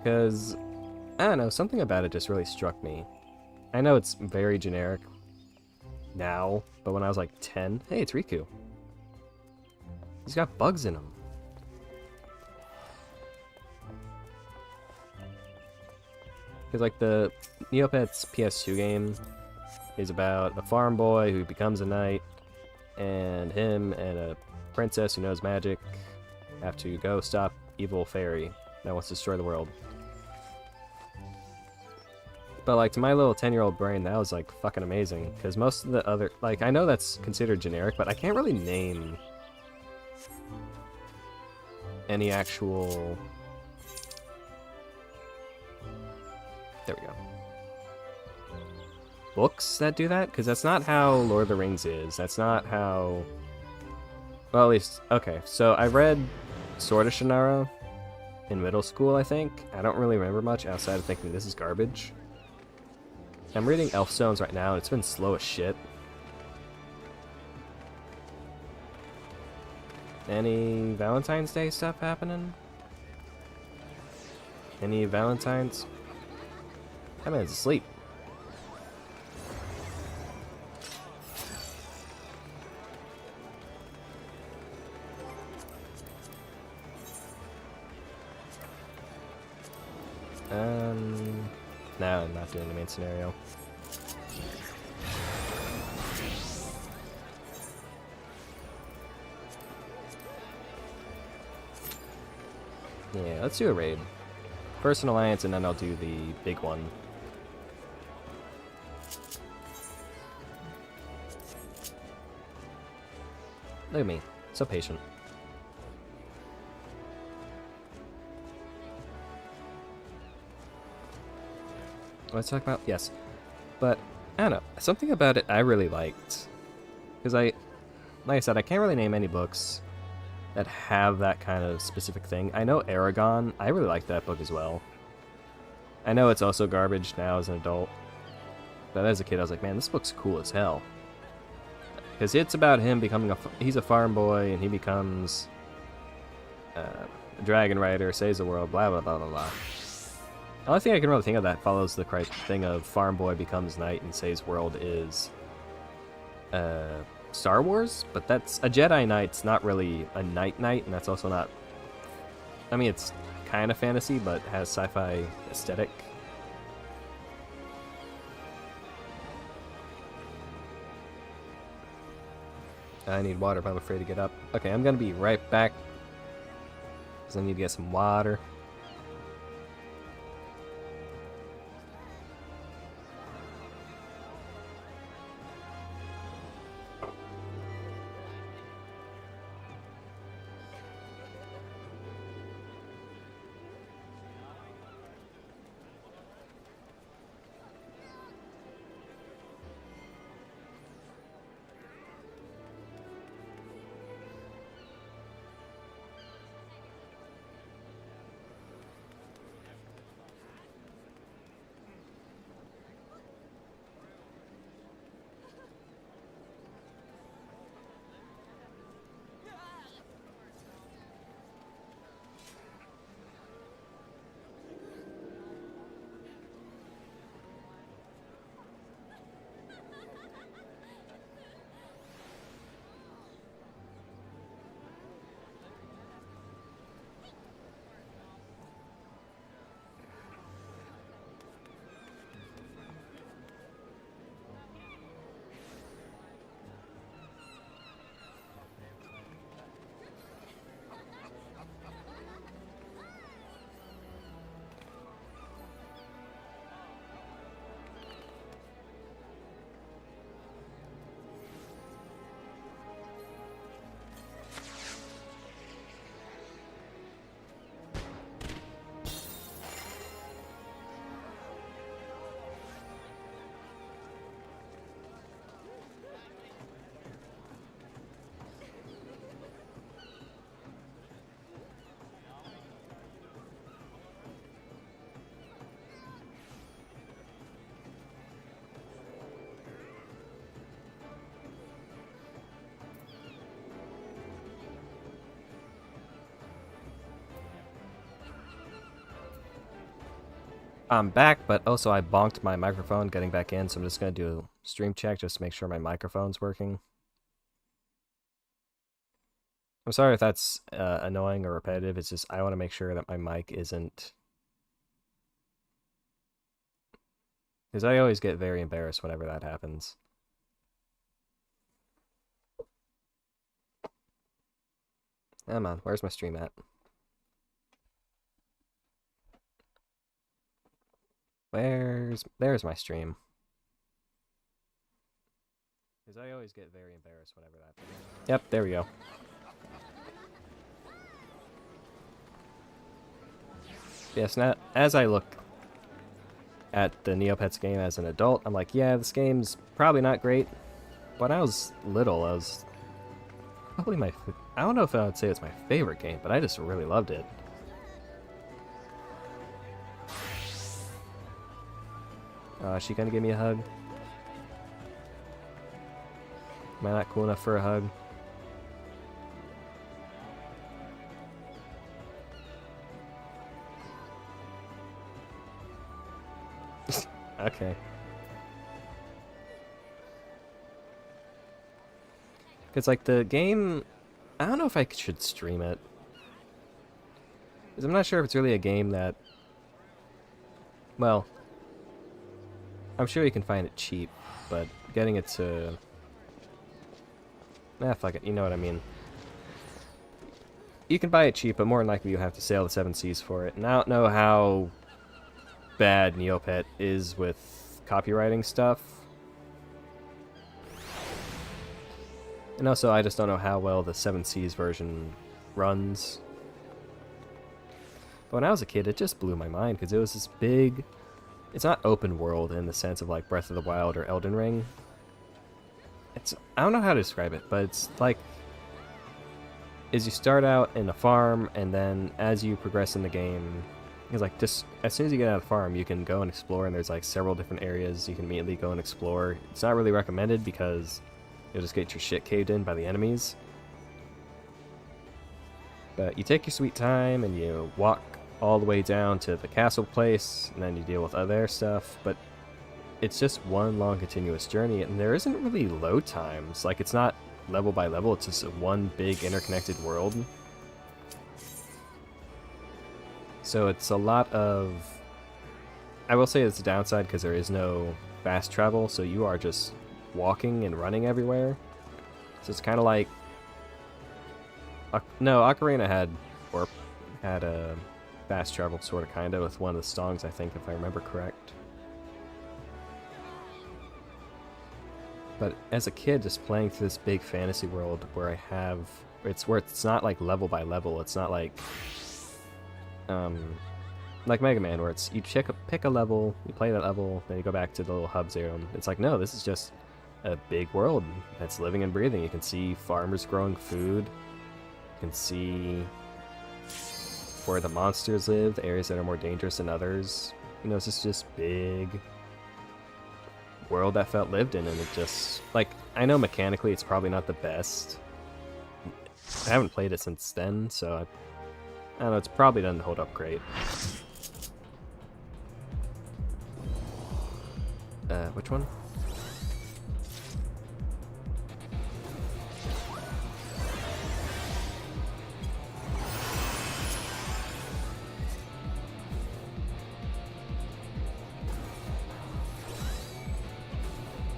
Because, I don't know, something about it just really struck me. I know it's very generic now, but when I was like 10, hey, it's Riku. He's got bugs in him. Because, like, the Neopets PS2 game is about a farm boy who becomes a knight, and him and a princess who knows magic have to go stop evil fairy that wants to destroy the world. But, like, to my little 10-year-old brain, that was, like, fucking amazing. Because most of the other... Like, I know that's considered generic, but I can't really name any actual... There we go. Books that do that? Because that's not how Lord of the Rings is. That's not how... Well, at least... Okay, so I read Sword of Shannara in middle school, I think. I don't really remember much outside of thinking this is garbage. I'm reading Elfstones right now, and it's been slow as shit. Any Valentine's Day stuff happening? Any Valentine's? That man's asleep. No, I'm not doing the main scenario. Yeah, let's do a raid. First an alliance, and then I'll do the big one. Look at me, so patient. Let's talk about, yes. But, I don't know, something about it I really liked. Because like I said, I can't really name any books that have that kind of specific thing. I know Aragon, I really like that book as well. I know it's also garbage now as an adult. But as a kid, I was like, man, this book's cool as hell. Because it's about him becoming he's a farm boy, and he becomes a dragon rider, saves the world, blah, blah, blah, blah, blah. The only thing I can really think of that follows the thing of farm boy becomes knight and saves world is Star Wars, but that's a Jedi Knight's not really a knight, and that's also not. I mean, it's kind of fantasy, but has sci-fi aesthetic. I need water, but I'm afraid to get up. Okay, I'm gonna be right back because I need to get some water. I'm back, but also I bonked my microphone getting back in, so I'm just going to do a stream check just to make sure my microphone's working. I'm sorry if that's annoying or repetitive, it's just I want to make sure that my mic isn't... Because I always get very embarrassed whenever that happens. Come on, where's my stream at? There's my stream. Because I always get very embarrassed whenever that happens. Yep, there we go. Yes, now, as I look at the Neopets game as an adult, I'm like, yeah, this game's probably not great. When I was little, I was probably I don't know if I would say it's my favorite game, but I just really loved it. Is she gonna give me a hug? Am I not cool enough for a hug? Okay. Because, like, the game... I don't know if I should stream it. Because I'm not sure if it's really a game that... Well... I'm sure you can find it cheap, but getting it to... Fuck it, you know what I mean. you can buy it cheap, but more than likely you have to sail the seven seas for it. And I don't know how bad Neopet is with copywriting stuff. And also, I just don't know how well the Seven Seas version runs. But when I was a kid, it just blew my mind, because it was this big... It's not open world in the sense of like Breath of the Wild or Elden Ring. It's... I don't know how to describe it, but it's like... Is you start out in a farm, and then as you progress in the game... It's like, just as soon as you get out of the farm, you can go and explore, and there's like several different areas you can immediately go and explore. It's not really recommended, because... You'll just get your shit caved in by the enemies. But you take your sweet time and you walk all the way down to the castle place, and then you deal with other stuff. But it's just one long continuous journey, and there isn't really load times. Like, it's not level by level, it's just one big interconnected world. So it's a lot of... I will say it's a downside because there is no fast travel, so you are just walking and running everywhere. So it's kind of like... No, Ocarina had a fast travel, sort of, kind of, with one of the songs, I think, if I remember correct. But as a kid, just playing through this big fantasy world where I have... where it's not like level by level, it's not like... like Mega Man, where it's you pick a level, you play that level, then you go back to the little hub zone. It's like, no, this is just a big world that's living and breathing. You can see farmers growing food. You can see where the monsters live, the areas that are more dangerous than others. You know, it's just big world that felt lived in, and it just... Like, I know mechanically it's probably not the best. I haven't played it since then, so I don't know, it's probably doesn't hold up great. Which one?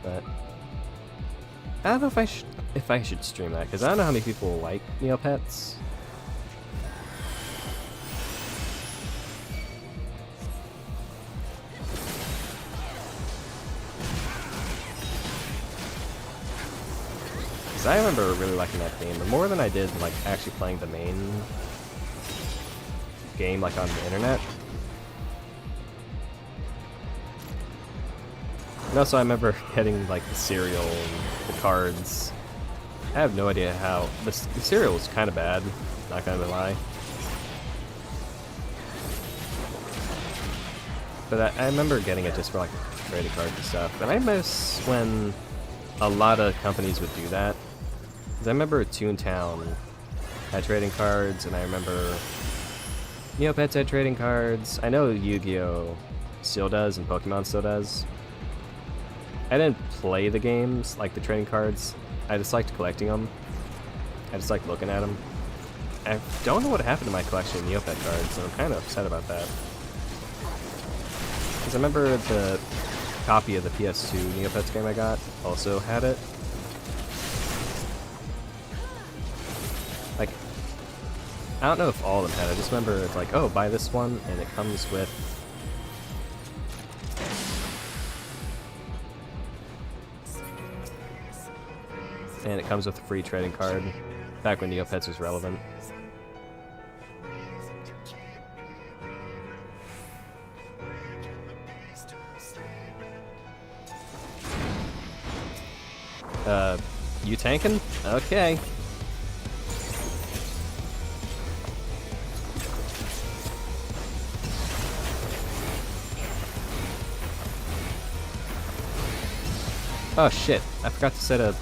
But I don't know if I should stream that, because I don't know how many people like Neopets. I remember really liking that game, but more than I did like actually playing the main game like on the internet. And also I remember getting like the cereal and the cards. I have no idea how... The cereal was kind of bad, not gonna lie. But I remember getting it just for like trading cards and stuff. And I miss when a lot of companies would do that. I remember Toontown had trading cards, and I remember Neopets had trading cards. I know Yu-Gi-Oh! Still does, and Pokemon still does. I didn't play the games, like the trading cards. I just liked collecting them. I just liked looking at them. I don't know what happened to my collection of Neopet cards, and I'm kind of upset about that. Because I remember the copy of the PS2 Neopets game I got also had it. Like, I don't know if all of them had it. I just remember it's like, oh, buy this one, and it comes with... And it comes with a free trading card, back when Neopets was relevant. You tanking? Okay. Oh shit, I forgot to set a...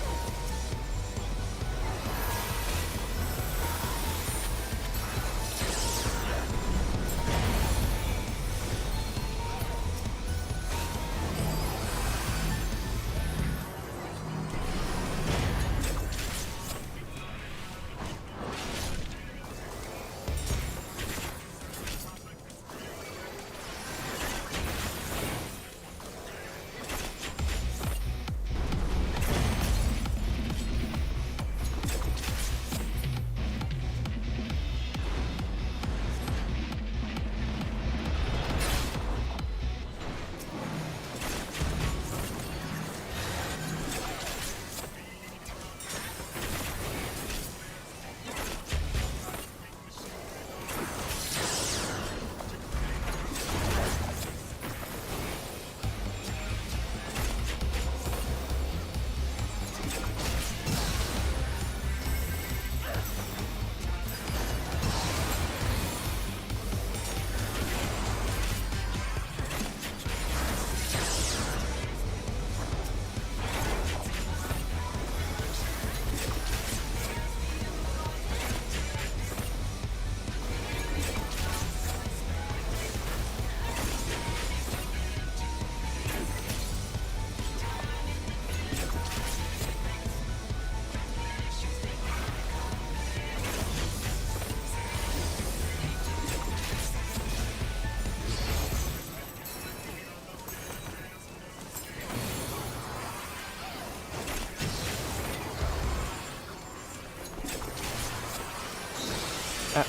Ah.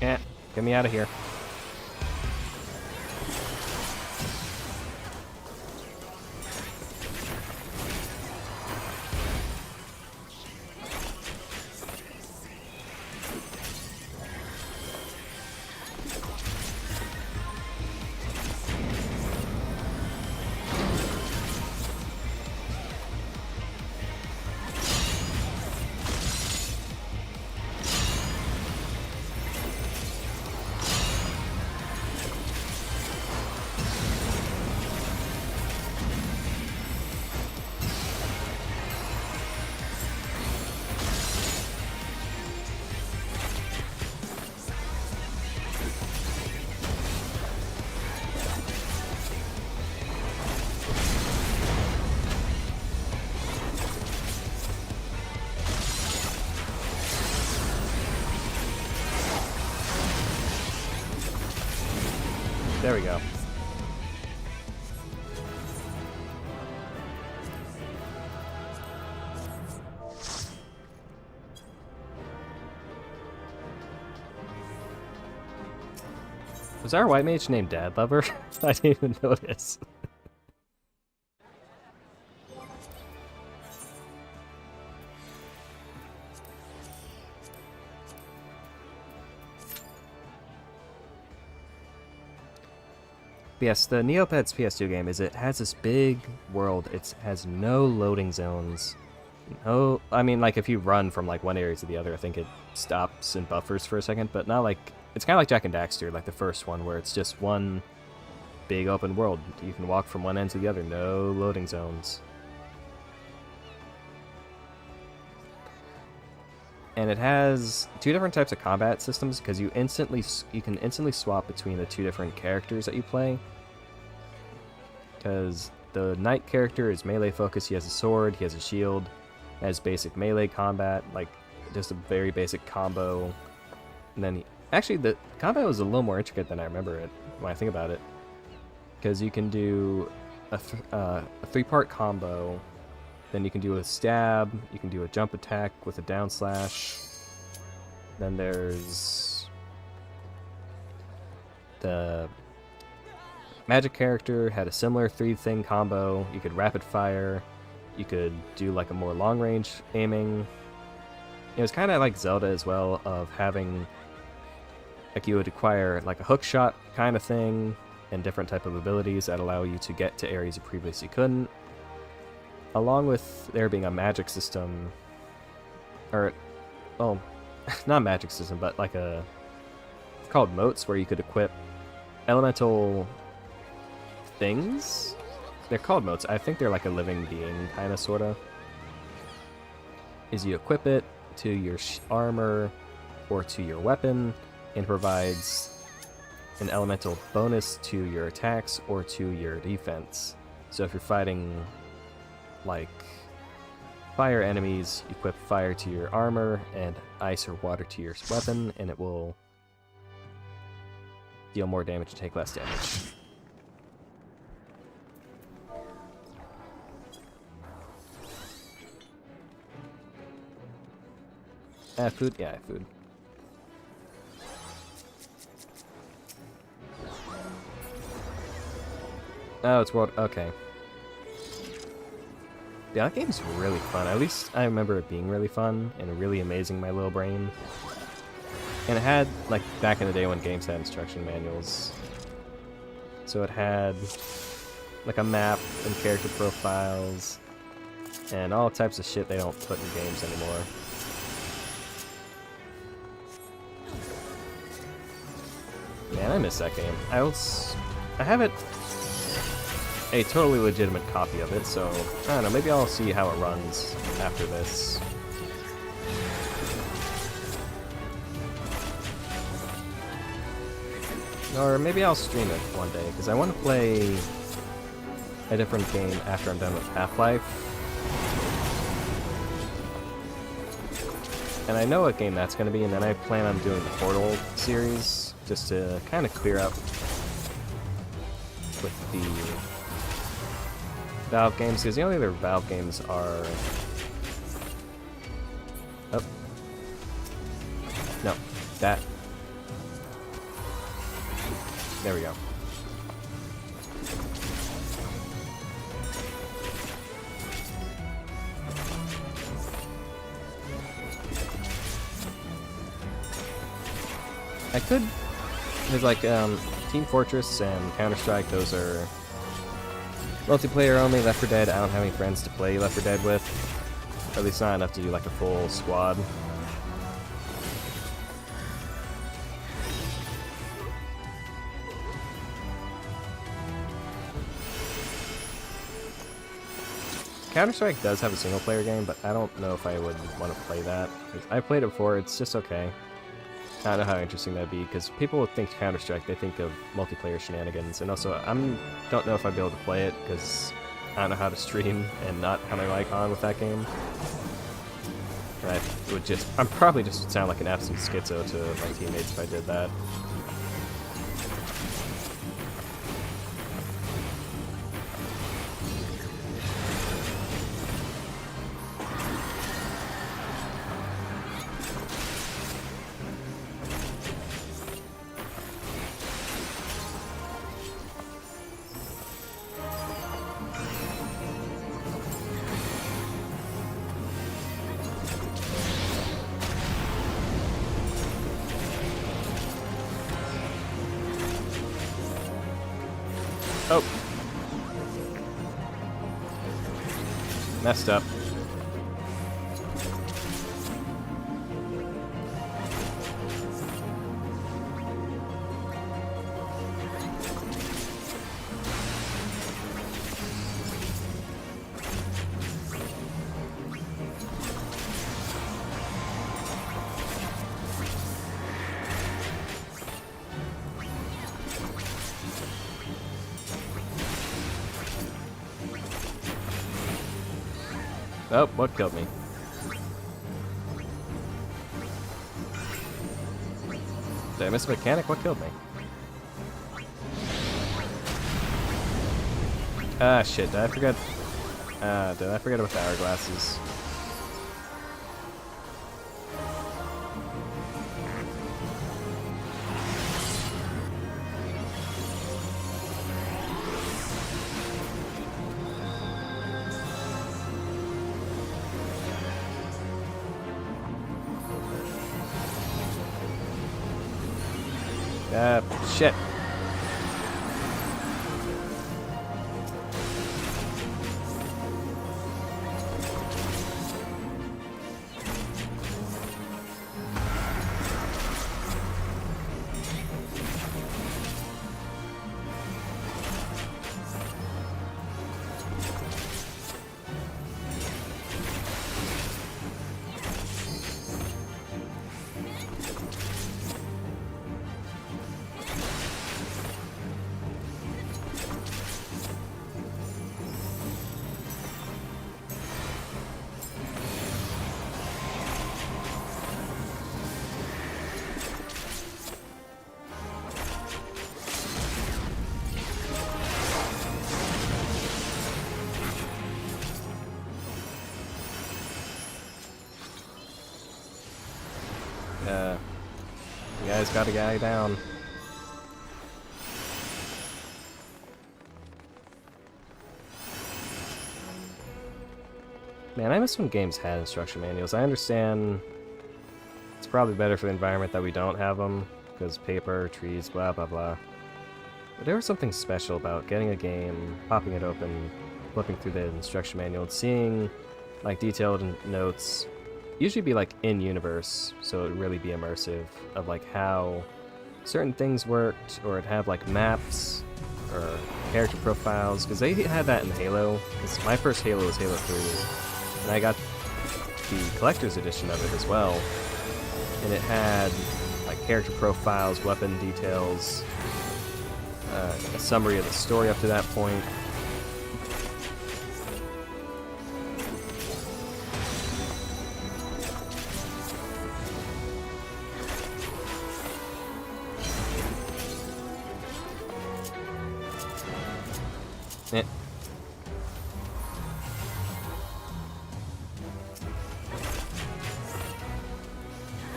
Yeah, get me out of here. There we go. Was our white mage named Dad Lover? I didn't even notice. Yes, the Neopets PS2 game is it has this big world. It has no loading zones. No, I mean, like if you run from like one area to the other, I think it stops and buffers for a second, but not like it's kind of like Jak and Daxter, like the first one, where it's just one big open world. You can walk from one end to the other, no loading zones. And it has two different types of combat systems because you can instantly swap between the two different characters that you play. Because the knight character is melee focused. He has a sword, he has a shield, has basic melee combat, like just a very basic combo. And then actually the combat was a little more intricate than I remember it when I think about it, because you can do a three-part combo. Then you can do a stab, you can do a jump attack with a down slash. Then there's the magic character, had a similar three-thing combo. You could rapid fire, you could do like a more long-range aiming. It was kind of like Zelda as well, of having, like you would acquire like a hook shot kind of thing, and different type of abilities that allow you to get to areas you previously couldn't. Along with there being a magic system, or, well, not a magic system, but like it's called motes, where you could equip elemental things. They're called motes. I think they're like a living being, kind of, sort of. Is you equip it to your armor or to your weapon, and provides an elemental bonus to your attacks or to your defense. So if you're fighting like fire enemies, equip fire to your armor and ice or water to your weapon, and it will deal more damage and take less damage. Food? Yeah, food. Oh, it's world. Okay. Yeah, that game's really fun. At least I remember it being really fun and really amazing my little brain. And it had, like, back in the day when games had instruction manuals. So it had, like, a map and character profiles and all types of shit they don't put in games anymore. Man, I miss that game. I have it, a totally legitimate copy of it, so I don't know, maybe I'll see how it runs after this. Or maybe I'll stream it one day, because I want to play a different game after I'm done with Half-Life. and I know what game that's going to be, and then I plan on doing the Portal series just to kind of clear up with the Valve games, because the only other Valve games are... Oh. No, that. There we go. I could, there's like Team Fortress and Counter-Strike, those are multiplayer only. Left 4 Dead, I don't have any friends to play Left 4 Dead with. Or at least not enough to do like a full squad. Counter-Strike does have a single-player game, but I don't know if I would want to play that. I played it before, it's just okay. I don't know how interesting that'd be, because people would think Counter-Strike, they think of multiplayer shenanigans, and also I don't know if I'd be able to play it, because I don't know how to stream and not have my mic on with that game. And I'm probably just would sound like an absolute schizo to my teammates if I did that. Oh. Messed up. Oh, what killed me? Did I miss a mechanic? What killed me? Ah, shit. Did I forget about the hourglasses? Shit. You guys got a guy down. Man, I miss when games had instruction manuals. I understand it's probably better for the environment that we don't have them, because paper, trees, blah blah blah. But there was something special about getting a game, popping it open, flipping through the instruction manual, and seeing like detailed notes. Usually be like in universe, so it would really be immersive of like how certain things worked, or it'd have like maps or character profiles, because they had that in Halo. Because my first Halo was Halo 3, and I got the collector's edition of it as well, and it had like character profiles, weapon details, a summary of the story up to that point. Eh.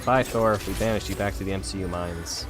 Bye, Thor. We banished you back to the MCU mines.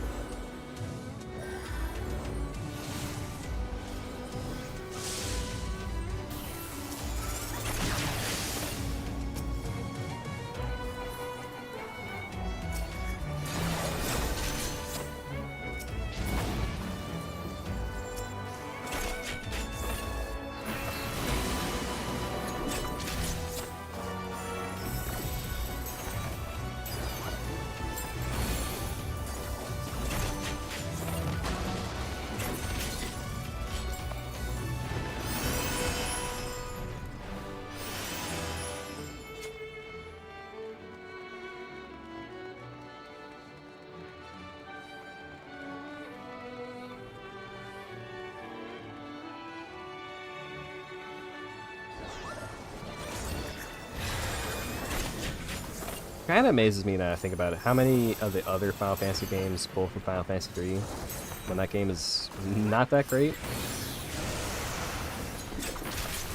Kind of amazes me that I think about it. How many of the other Final Fantasy games pull from Final Fantasy 3 when that game is not that great?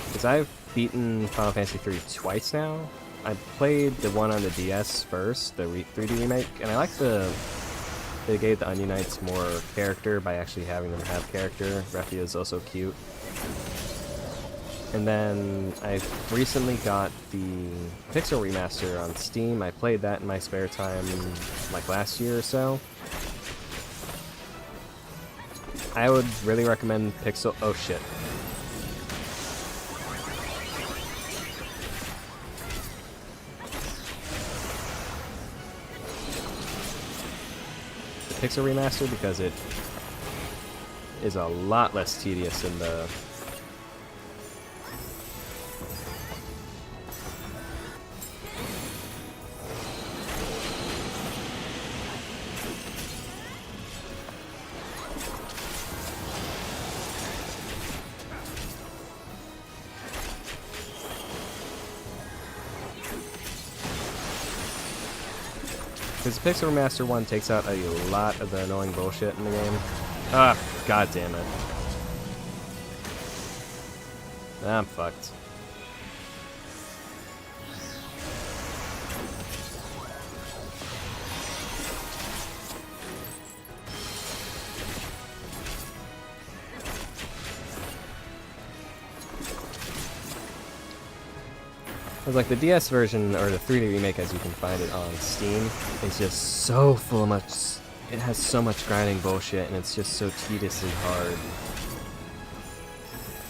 Because I've beaten Final Fantasy 3 twice now. I played the one on the DS first, the 3D remake, and I like they gave the Onion Knights more character by actually having them have character. Refia is also cute. And then I recently got the Pixel Remaster on Steam. I played that in my spare time like last year or so. I would really recommend Pixel... Oh shit. The Pixel Remaster because it is a lot less tedious than the... Because the Pixel Remaster one takes out a lot of the annoying bullshit in the game. Ah, god damn it. I'm fucked. It's like the DS version, or the 3D remake as you can find it on Steam, is just so full of much... It has so much grinding bullshit, and it's just so tediously hard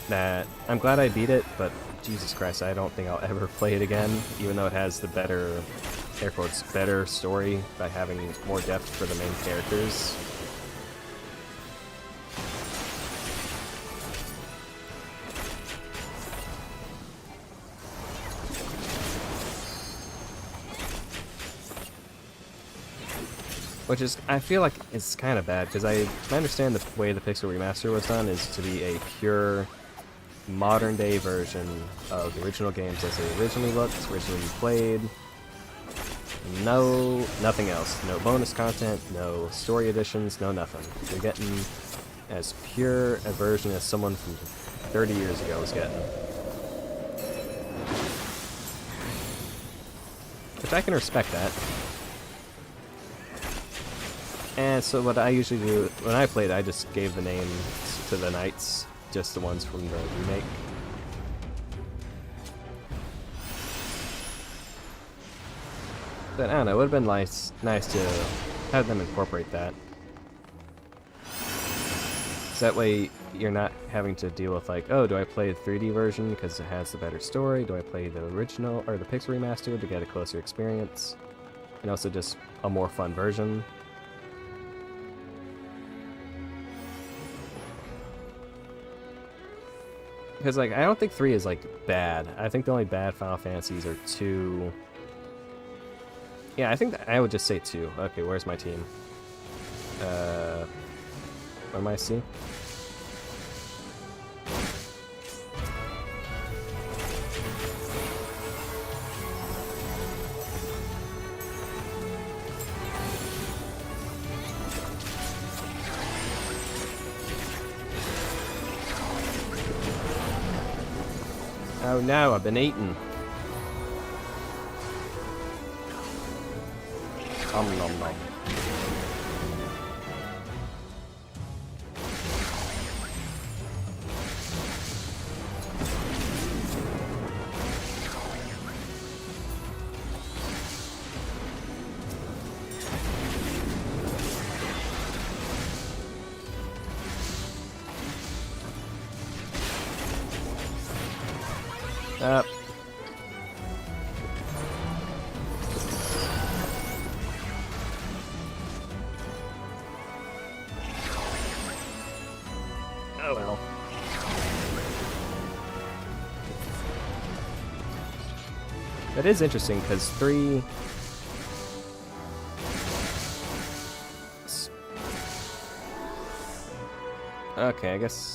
that I'm glad I beat it, but Jesus Christ, I don't think I'll ever play it again, even though it has the better, air quotes, better story by having more depth for the main characters. Which is, I feel like it's kind of bad, because I understand the way the Pixel Remaster was done is to be a pure modern-day version of the original games as they originally looked, originally played. No, nothing else. No bonus content, no story additions, no nothing. You're getting as pure a version as someone from 30 years ago was getting. Which I can respect that. And so what I usually do, when I played, I just gave the names to the knights, just the ones from the remake. But I don't know, it would have been nice to have them incorporate that. So that way you're not having to deal with like, oh, do I play the 3D version because it has the better story? Do I play the original or the Pixel Remaster to get a closer experience? And also just a more fun version. Because, like, I don't think 3 is, like, bad. I think the only bad Final Fantasies are 2. Yeah, I think I would just say 2. Okay, where's my team? What am I seeing? Oh no, I've been eaten. Nom nom nom. Up. Oh well. That is interesting because 3. Okay, I guess.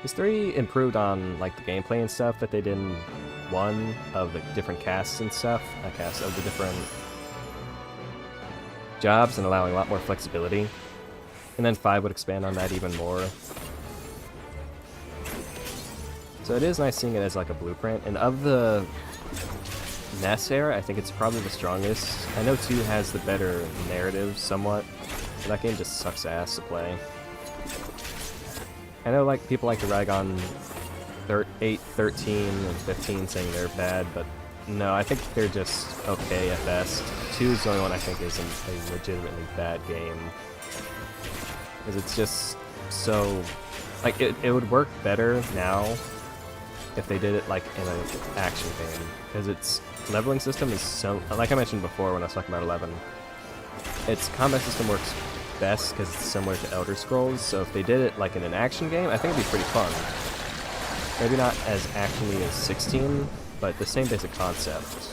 Is 3 improved on like the gameplay and stuff that they did in 1 of the different casts and stuff? Not casts, of the different jobs and allowing a lot more flexibility. And then 5 would expand on that even more. So it is nice seeing it as like a blueprint. And of the NES era, I think it's probably the strongest. I know 2 has the better narrative somewhat, but that game just sucks ass to play. I know like people like to rag on 8, 13, and 15 saying they're bad, but no, I think they're just okay at best. 2 is the only one I think is a legitimately bad game. Because it's just so... Like, it would work better now if they did it like in an action game. Because its leveling system is so... Like I mentioned before when I was talking about 11, its combat system works best because it's similar to Elder Scrolls, so if they did it like in an action game, I think it'd be pretty fun. Maybe not as actiony as 16, but the same basic concept.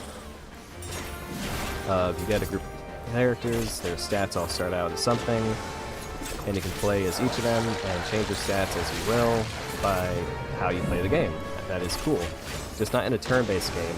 You get a group of characters, their stats all start out as something, and you can play as each of them and change your stats as you will by how you play the game. That is cool. Just not in a turn-based game.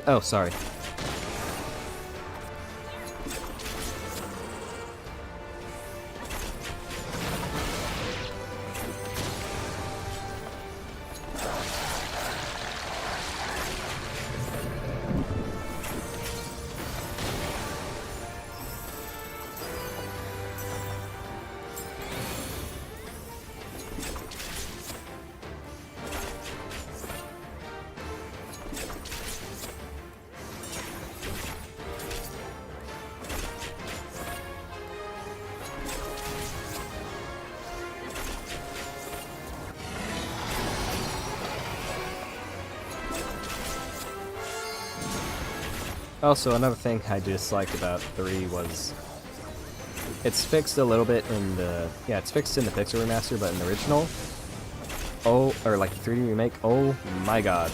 Oh, sorry. Also, another thing I disliked about 3 was it's fixed a little bit in the... Yeah, it's fixed in the Pixel Remaster, but in the original... Oh, or like the 3D remake, oh my god.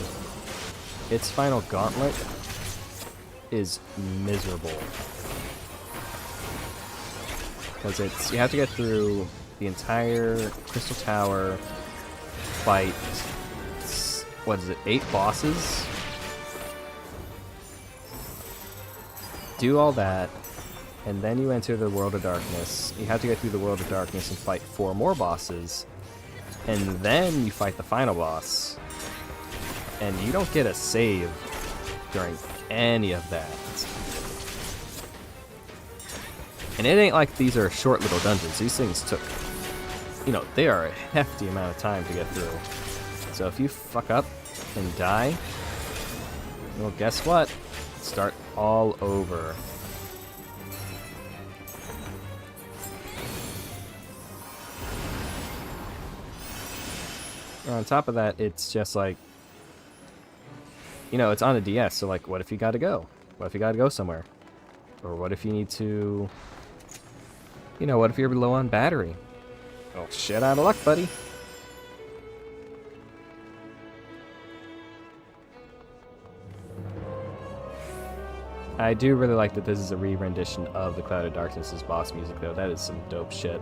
Its final gauntlet is miserable. Because it's... You have to get through the entire Crystal Tower, fight... What is it, 8 bosses? Do all that, and then you enter the World of Darkness. You have to get through the World of Darkness and fight 4 more bosses, and then you fight the final boss. And you don't get a save during any of that. And it ain't like these are short little dungeons. These things took, you know, they are a hefty amount of time to get through. So if you fuck up and die, well, guess what? Start all over. And on top of that, it's just like, you know, it's on a DS, so like, what if you gotta go? What if you gotta go somewhere? Or what if you need to, you know, what if you're low on battery? Oh, shit out of luck, buddy. I do really like that this is a re-rendition of the Cloud of Darkness's boss music, though. That is some dope shit.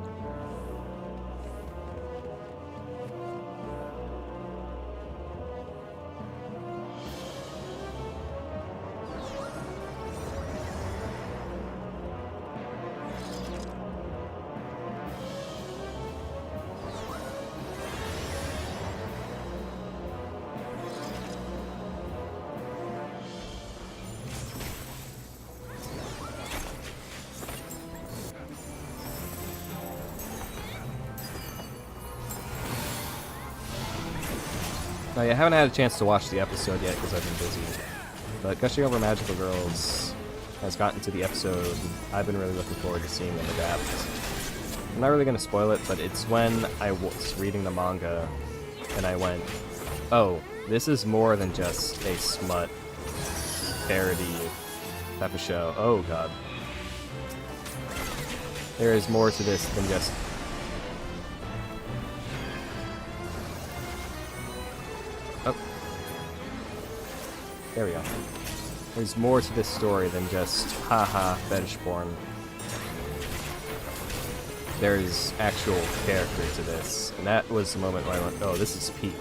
Oh, yeah, I haven't had a chance to watch the episode yet because I've been busy. But Gushing Over Magical Girls has gotten to the episode I've been really looking forward to seeing them adapt. I'm not really going to spoil it, but it's when I was reading the manga and I went, oh, this is more than just a smut parody type of show. Oh, God. There is more to this than just... Oh. There we go. There's more to this story than just, haha, fetish porn. There's actual character to this. And that was the moment where I went, oh, this is peak.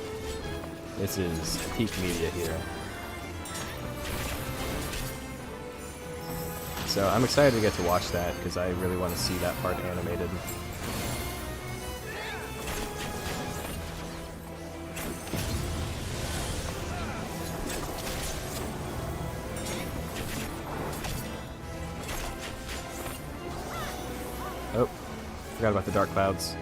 This is peak media here. So I'm excited to get to watch that, because I really want to see that part animated. Oh, forgot about the dark clouds.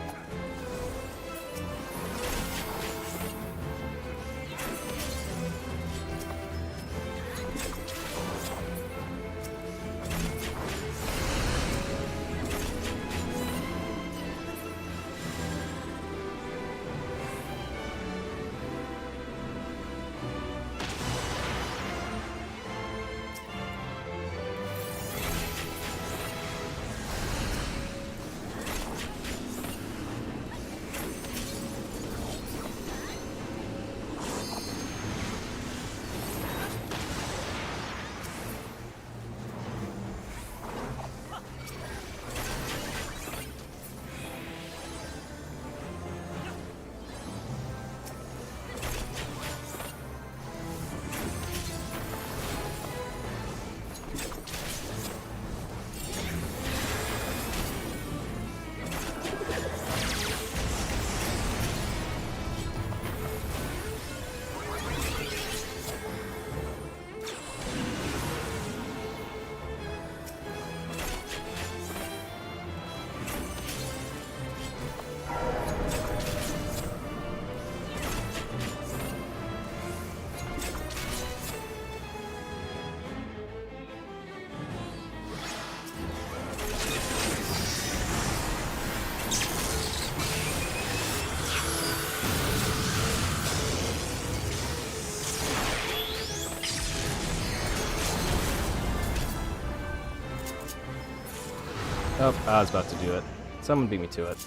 Oh, I was about to do it. Someone beat me to it.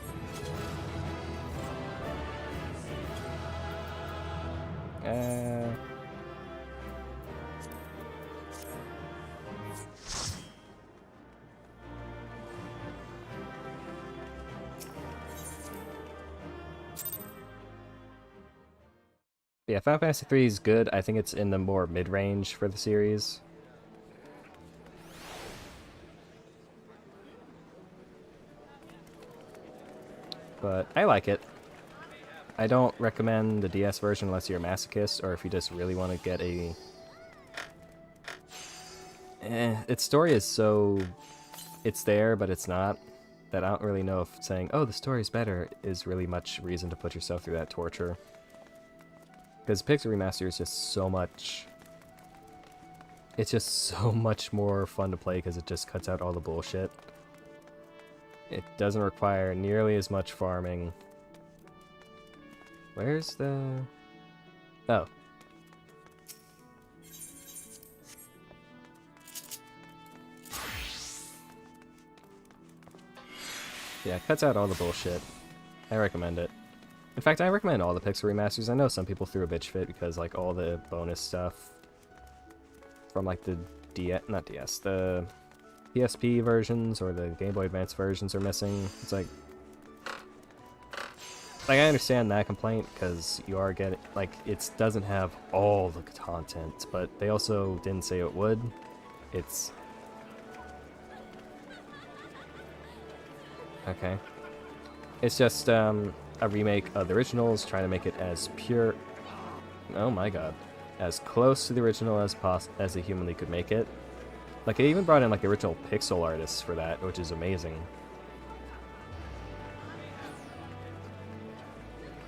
Yeah, Final Fantasy III is good. I think it's in the more mid-range for the series. But I like it. I don't recommend the DS version unless you're a masochist, or if you just really want to get a... its story is so... It's there, but it's not. That I don't really know if saying, oh, the story's better, is really much reason to put yourself through that torture. Because Pixel Remaster is just so much... It's just so much more fun to play because it just cuts out all the bullshit. It doesn't require nearly as much farming. Where's the... Oh. Yeah, it cuts out all the bullshit. I recommend it. In fact, I recommend all the Pixel remasters. I know some people threw a bitch fit because like all the bonus stuff from like the the PSP versions or the Game Boy Advance versions are missing. It's like I understand that complaint because you are getting like it doesn't have all the content, but they also didn't say it would. It's okay. It's just a remake of the originals, trying to make it as pure. Oh my god, as close to the original as they humanly could make it. Like they even brought in like the original pixel artists for that, which is amazing.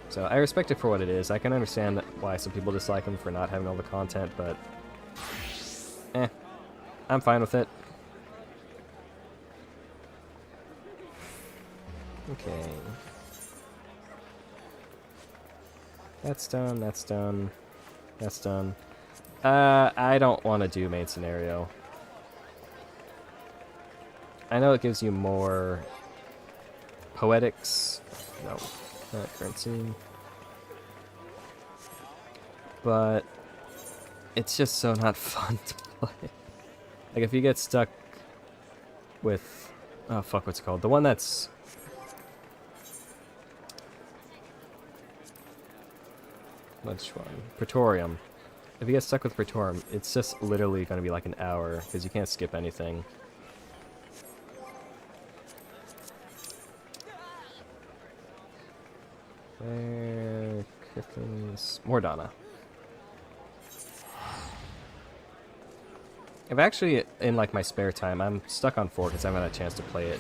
So I respect it for what it is. I can understand why some people dislike them for not having all the content, but I'm fine with it. Okay. That's done, that's done, that's done. I don't want to do main scenario. I know it gives you more poetics. No, not current scene. But it's just so not fun to play. Like if you get stuck with, oh fuck, what's it called? The one that's which one? Praetorium. If you get stuck with Praetorium, it's just literally going to be like an hour because you can't skip anything. There, Griffin's Mordana. I've actually, in like my spare time, I'm stuck on 4 because I haven't had a chance to play it.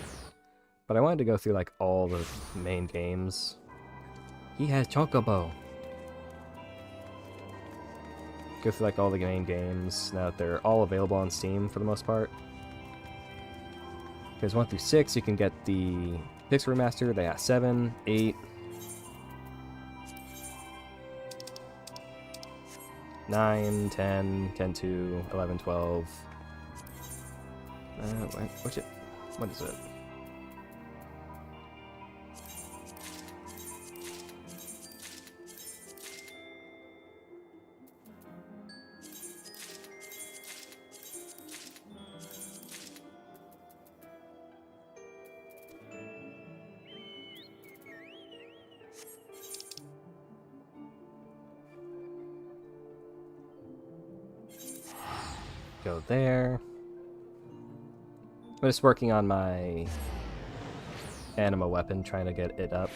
But I wanted to go through like all the main games. He has Chocobo. Go through like all the main games now that they're all available on Steam for the most part. Because 1 through 6 you can get the Pixel Remaster, they got 7, 8, 9, 10, 10-2, 11, 12. What is it? Go there. I'm just working on my anima weapon, trying to get it up.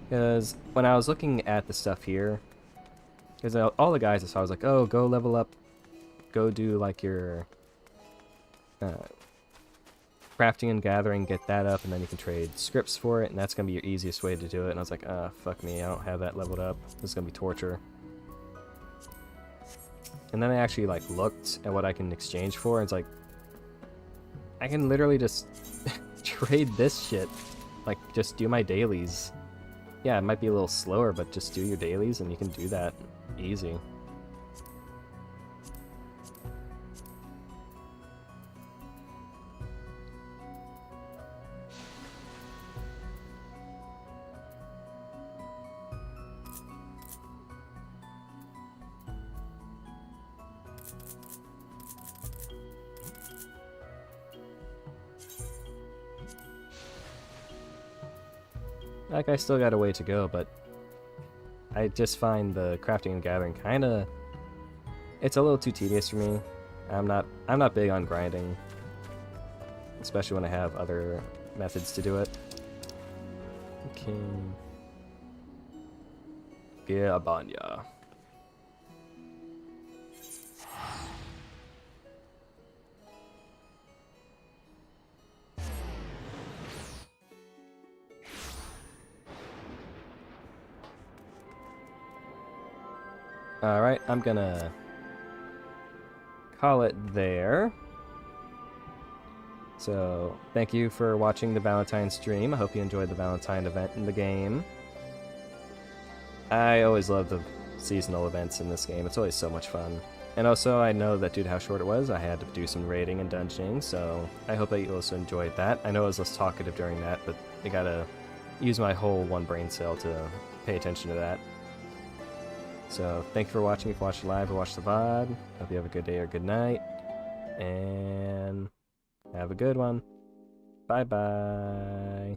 Because when I was looking at the stuff here, because all the guys I saw, I was like, oh, go level up, go do like your crafting and gathering, get that up, and then you can trade scripts for it, and that's going to be your easiest way to do it. And I was like, ah, fuck me, I don't have that leveled up. This is going to be torture. And then I actually like looked at what I can exchange for, and it's like, I can literally just trade this shit. Like, just do my dailies. Yeah, it might be a little slower, but just do your dailies and you can do that easy. Like, I still got a way to go, but I just find the crafting and gathering kinda... It's a little too tedious for me. I'm not big on grinding. Especially when I have other methods to do it. Okay. Yeah, Banya. Alright, I'm gonna call it there. So, thank you for watching the Valentine stream. I hope you enjoyed the Valentine event in the game. I always love the seasonal events in this game. It's always so much fun. And also, I know that due to how short it was, I had to do some raiding and dungeoning, so I hope that you also enjoyed that. I know I was less talkative during that, but you gotta use my whole one brain cell to pay attention to that. So thank you for watching. If you watched live or watched the VOD, hope you have a good day or good night, and have a good one. Bye bye.